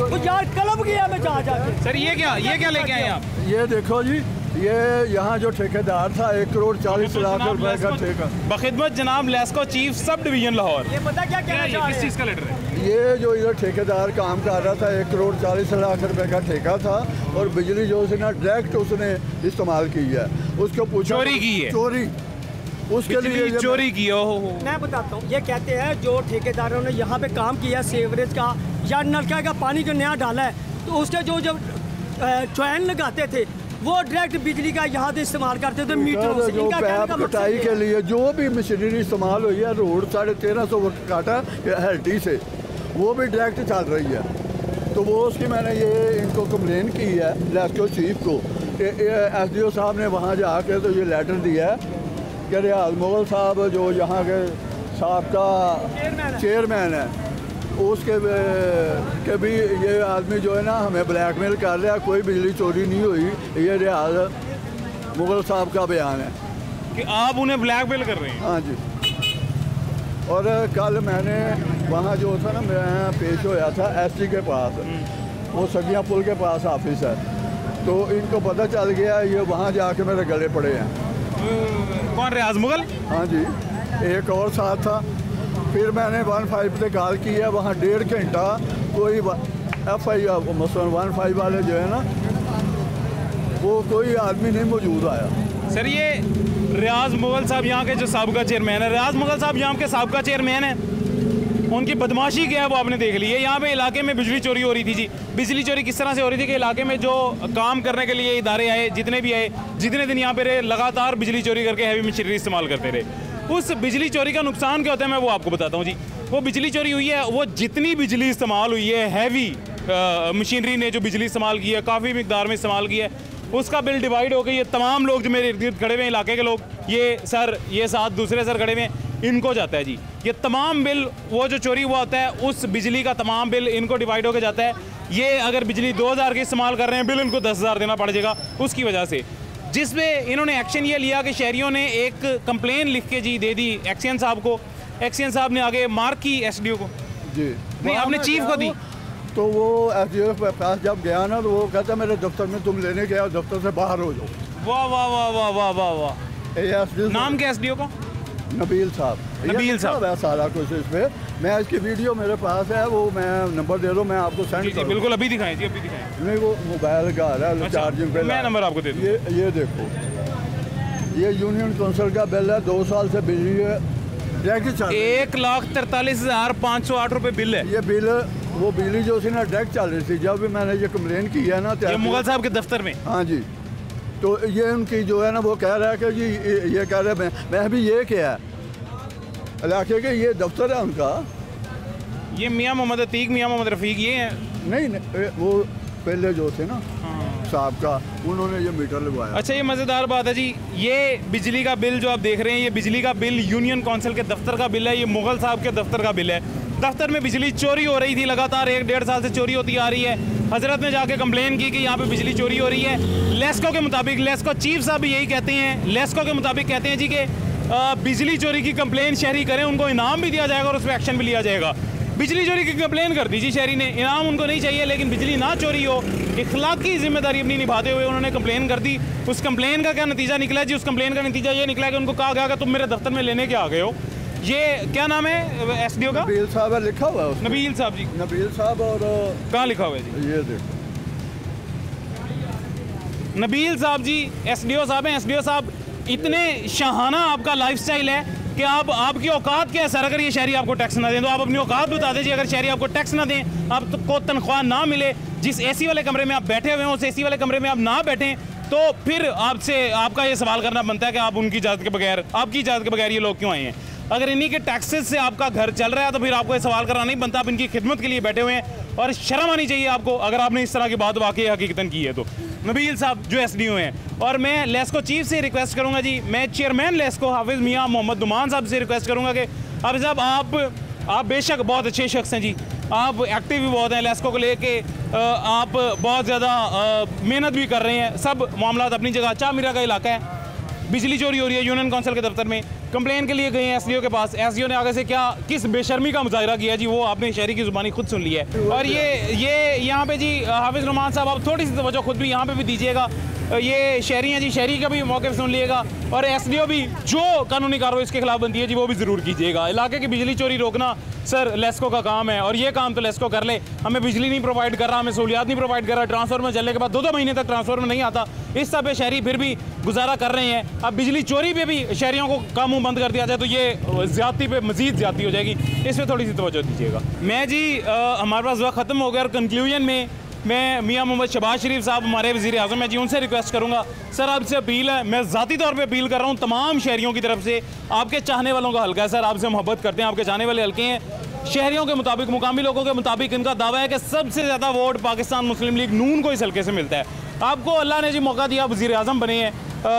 Speaker 12: तो यार कलब गया मैं जा जाके।
Speaker 1: सर ये क्या लेके आए आप?
Speaker 15: ये देखो जी, ये यहाँ जो ठेकेदार था 1 करोड़ 40 लाख रुपए का ठेका।
Speaker 1: बखिदमत जनाब LESCO chief sub division Lahore.
Speaker 12: ये पता क्या कहना चाह रहे हैं?
Speaker 1: किस चीज़ का लेटर है?
Speaker 15: ये जो इधर ठेकेदार काम कर रहा था, 1 करोड़ 40 लाख रुपए का ठेका था, और बिजली जो उसने डायरेक्ट उसने इस्तेमाल की है, उसको पूछा
Speaker 1: चोरी की है,
Speaker 15: चोरी उसके लिए
Speaker 1: चोरी की हो।
Speaker 12: मैं बताता हूँ, ये कहते हैं जो ठेकेदारों ने यहाँ पे काम किया सेवरेज का या नलका का पानी जो नया डाला है, तो उसके जो चैन लगाते थे वो डायरेक्ट बिजली का यहाँ से इस्तेमाल करते थे, मीटरों से।
Speaker 15: जो पैप कटाई के लिए जो भी मशीनरी इस्तेमाल हुई है, रोड 1350 काटा हेल्टी से, वो भी डायरेक्ट चल रही है। तो वो उसकी मैंने ये इनको कंप्लेन की है लेस्को चीफ को, कि SDO साहब ने वहाँ जाके तो ये लेटर दिया है कि रियाज मुगल साहब जो यहाँ के साबका चेयरमैन है, उसके के भी ये आदमी जो है ना हमें ब्लैकमेल कर रहा है, कोई बिजली चोरी नहीं हुई। ये रियाज मुगल साहब का बयान है
Speaker 1: कि आप उन्हें ब्लैकमेल कर रहे हैं।
Speaker 15: हाँ जी। और कल मैंने वहाँ जो था ना, मैं पेश होया था SG के पास, वो सगिया पुल के पास ऑफिस है, तो इनको पता चल गया, ये वहाँ जाके मेरे गले पड़े हैं।
Speaker 1: कौन, रियाज मुगल?
Speaker 15: हाँ जी, एक और साथ था, फिर मैंने 15 पे कॉल की है, वहाँ 1.5 घंटा कोई FIR मसलन 15 वाले जो है ना वो कोई आदमी नहीं मौजूद आया।
Speaker 1: सर ये रियाज मुगल साहब यहाँ के जो साबका चेयरमैन है, रियाज मुगल साहब यहाँ के साबका चेयरमैन है, उनकी बदमाशी क्या है वो आपने देख ली है। यहाँ पे इलाके में बिजली चोरी हो रही थी जी। बिजली चोरी किस तरह से हो रही थी कि इलाके में जो काम करने के लिए इदारे आए, जितने भी आए, जितने दिन यहाँ पे रहे, लगातार बिजली चोरी करके हैवी मशीनरी इस्तेमाल करते रहे। उस बिजली चोरी का नुकसान क्या होता है मैं वो आपको बताता हूँ जी। वो बिजली चोरी हुई है, वो जितनी बिजली इस्तेमाल हुई है, हैवी मशीनरी ने जो बिजली इस्तेमाल की है, काफ़ी मिकदार में इस्तेमाल की है, उसका बिल डिवाइड हो गई। ये तमाम लोग जो मेरे इर्द गिर्द खड़े हुए हैं इलाके के लोग, ये सर, ये साथ दूसरे सर खड़े हुए हैं, इनको जाता है जी ये तमाम बिल। वो जो चोरी हुआ होता है उस बिजली का तमाम बिल इनको डिवाइड होकर जाता है। ये अगर बिजली 2000 की इस्तेमाल कर रहे हैं, बिल इनको 10,000 देना पड़ जाएगा उसकी वजह से। जिसमें इन्होंने एक्शन ये लिया कि शहरियों ने एक कंप्लेन लिख के जी दे दी एक्शन साहब को। एक्शन साहब ने आगे मार्क की SDO को
Speaker 15: जी,
Speaker 1: नहीं आपने चीफ को दी।
Speaker 15: तो वो SDO के पास जब गया ना तो वो कहता मेरे दफ्तर में तुम लेने गया, दफ्तर से बाहर हो जाओ।
Speaker 1: वाह वाह वाह वाह वाह वाह वाह। नाम क्या SDO का?
Speaker 15: नबील साहब।
Speaker 1: नबील साहब
Speaker 15: है सारा कुछ इसमें। मैं इसकी वीडियो मेरे पास है, वो मैं नंबर दे दूँ, मैं आपको सेंड कर।
Speaker 1: बिल्कुल अभी दिखाएं जी, अभी दिखाएं।
Speaker 15: नहीं वो मोबाइल का आ रहा है चार्जिंग पे।
Speaker 1: मैं नंबर आपको दे दूँ।
Speaker 15: ये देखो, ये यूनियन काउंसिल का बिल है, 2 साल से बिजली है
Speaker 1: 1,43,508 रुपए बिल है।
Speaker 15: ये बिल वो बिजली जो थी ना डायरेक्ट चल रही थी। जब भी मैंने ये कंप्लेन की है ना
Speaker 1: ये मुगल साहब के दफ्तर में,
Speaker 15: हाँ जी, तो ये उनकी जो है ना वो कह रहा है कि जी ये कह रहे हैं मैं भी ये क्या है इलाके के ये दफ्तर है उनका।
Speaker 1: ये मियाँ मोहम्मद अतीक, मियाँ मोहम्मद रफ़ीक ये हैं?
Speaker 15: नहीं वो पहले जो थे ना साहब का, उन्होंने ये मीटर लगवाया।
Speaker 1: अच्छा, ये मज़ेदार बात है जी। ये बिजली का बिल जो आप देख रहे हैं, ये बिजली का बिल यूनियन काउंसिल के दफ्तर का बिल है। ये मुगल साहब के दफ्तर का बिल है। दफ्तर में बिजली चोरी हो रही थी, लगातार 1-1.5 साल से चोरी होती आ रही है। हजरत ने जाके कंप्लेन की कि यहाँ पे बिजली चोरी हो रही है। लेस्को के मुताबिक, लेस्को चीफ साहब भी यही कहते हैं, लेस्को के मुताबिक कहते हैं जी कि बिजली चोरी की कंप्लेन शहरी करें, उनको इनाम भी दिया जाएगा और उस पर एक्शन भी लिया जाएगा। बिजली चोरी की कंप्लेन कर दीजिए शहरी ने, इनाम उनको नहीं चाहिए, लेकिन बिजली ना चोरी हो, इखलाकी जिम्मेदारी अपनी निभाते हुए उन्होंने कंप्लेन कर दी। उस कंप्लेन का क्या नतीजा निकला जी? उस कंप्लेन का नतीजा ये निकला कि उनको कहा गया कि तुम मेरे दफ्तर में लेने के आ गए हो। ये क्या नाम है SDO का?
Speaker 15: नबील साहब है, लिखा हुआ है।
Speaker 1: नबील साहब जी,
Speaker 15: नबील साहब। और
Speaker 1: कहाँ लिखा हुआ है जी?
Speaker 15: ये देखो,
Speaker 1: नबील साहब जी SDO साहब हैं। SDO साहब, इतने शाहाना आपका लाइफस्टाइल है कि आपकी औकात क्या है सर? अगर ये शहरी आपको टैक्स ना दें तो आप अपनी औकात बता दीजिए। अगर शहरी आपको टैक्स ना दें, आपको तनख्वाह ना मिले, जिस AC वाले कमरे में आप बैठे हुए हैं उस AC वाले कमरे में आप ना बैठें, तो फिर आपसे आपका ये सवाल करना बनता है कि आप उनकी इजाज़त के बगैर, आपकी इजाज़त के बगैर ये लोग क्यों आए हैं? अगर इन्हीं के टैक्सेस से आपका घर चल रहा है तो फिर आपको ये सवाल करना नहीं बनता। आप इनकी खिदमत के लिए बैठे हुए हैं और शर्म आनी चाहिए आपको अगर आपने इस तरह की बात वाकई हकीकतन की है तो। नबील साहब जो SDO हैं, और मैं लेस्को चीफ से रिक्वेस्ट करूंगा जी, मैं चेयरमैन लेस्को हाफिज़ मियाँ मोहम्मद नुमान साहब से रिक्वेस्ट करूंगा कि हाफिज़ साहब आप बेशक बहुत अच्छे शख्स हैं जी, आप एक्टिव भी बहुत हैं लेस्को को लेके, आप बहुत ज़्यादा मेहनत भी कर रहे हैं, सब मामला अपनी जगह। अच्छा मीरा का इलाका है, बिजली चोरी हो रही है यूनियन काउंसिल के दफ्तर में, कंप्लेन के लिए गए हैं SDO के पास। SDO ने आगे से किस बेशर्मी का मुजाहिरा किया जी, वो आपने शहरी की ज़ुबानी खुद सुन ली है। और ये यहाँ पे जी हाफिज़ नुमान साहब, आप थोड़ी सी तवज्जो खुद भी यहाँ पे भी दीजिएगा। ये शहरी हैं जी, शहरी का भी मौके सुन लिएगा, और SDO भी जो कानूनी कार्रवाई इसके खिलाफ बनती है जी वो भी ज़रूर कीजिएगा। इलाके की बिजली चोरी रोकना सर लेस्को का काम है, और ये काम तो लेस्को कर ले। हमें बिजली नहीं प्रोवाइड कर रहा, हमें सहूलियात नहीं प्रोवाइड कर रहा, ट्रांसफार्मर चलने के बाद 2-2 महीने तक ट्रांसफार्मर नहीं आता, इस सब पे शहरी फिर भी गुजारा कर रहे हैं। अब बिजली चोरी पे भी शहरियों को काम मुँह बंद कर दिया जाए तो ये ज़्यादती पे मज़ीद ज़्यादती हो जाएगी, इस पर थोड़ी सी तवज्जो दीजिएगा। मैं जी हमारे पास वक्त ख़त्म हो गया, और कंक्लूजन में मैं मियाँ मोहम्मद शहबाज शरीफ साहब हमारे वज़ीर आज़म हैं जी, उनसे रिक्वेस्ट करूँगा सर, आपसे अपील है, मैं ज़ाती तौर पे अपील कर रहा हूँ तमाम शहरियों की तरफ से, आपके चाहने वालों का हल्का है सर, आपसे मोहब्बत करते हैं, आपके चाहने वाले हल्के हैं। शहरियों के मुताबिक, मुकामी लोगों के मुताबिक इनका दावा है कि सबसे ज़्यादा वोट पाकिस्तान मुस्लिम लीग नून को इस हल्के से मिलता है। आपको अल्लाह ने जी मौका दिया, वज़ीर आज़म बने हैं,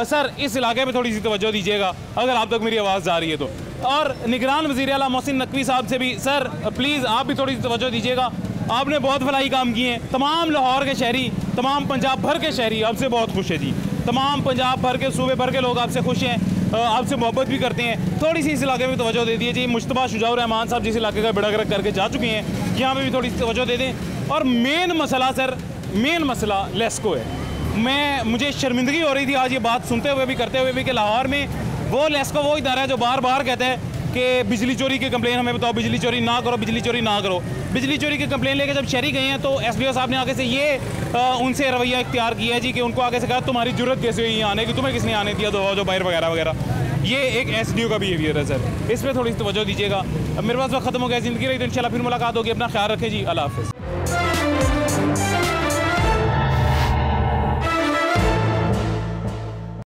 Speaker 1: सर इस इलाके में थोड़ी सी तवज्जो दीजिएगा अगर आप तक मेरी आवाज़ जा रही है तो। और निगरान वज़ीर आला मोहसिन नकवी साहब से भी सर प्लीज़ आप भी थोड़ी सी तवज्जो दीजिएगा, आपने बहुत भलाई काम किए हैं। तमाम लाहौर के शहरी, तमाम पंजाब भर के शहरी आपसे बहुत खुश है जी, तमाम पंजाब भर के, सूबे भर के लोग आपसे खुश हैं, आपसे मोहब्बत भी करते हैं। थोड़ी सी इस इलाके में तवज्जो दे दीजिए जी। मुश्तबा शुजाउर रहमान साहब जिस इलाके का बेड़ा गर्क करके जा चुके हैं, यहाँ पे भी थोड़ी सी तवज्जो दे दें। और मेन मसला सर, मेन मसला लेस्को है। मुझे शर्मिंदगी हो रही थी आज ये बात सुनते हुए भी, करते हुए भी, कि लाहौर में वो लेस्को वो इदारा है जो बार बार कहता है कि बिजली चोरी की कंप्लेन हमें बताओ, बिजली चोरी ना करो, बिजली चोरी ना करो। बिजली चोरी की कंप्लेन लेके जब शहरी गए हैं तो SDO साहब ने आगे से ये उनसे रवैया इख्तियार किया है जी कि उनको आगे से कहा तुम्हारी जरूरत कैसे हुई आने की, तुम्हें किसने आने दिया, दो बाहर वगैरह वगैरह। ये एक SDO का बिहेवियर है सर, इस पर थोड़ी सी तवज्जो दीजिएगा। अब मेरे पास वक्त खत्म हो गया, ज़िंदगी रही तो इंशाल्लाह फिर मुलाकात होगी। अपना ख्याल रखें जी, अल्लाह हाफ़िज़।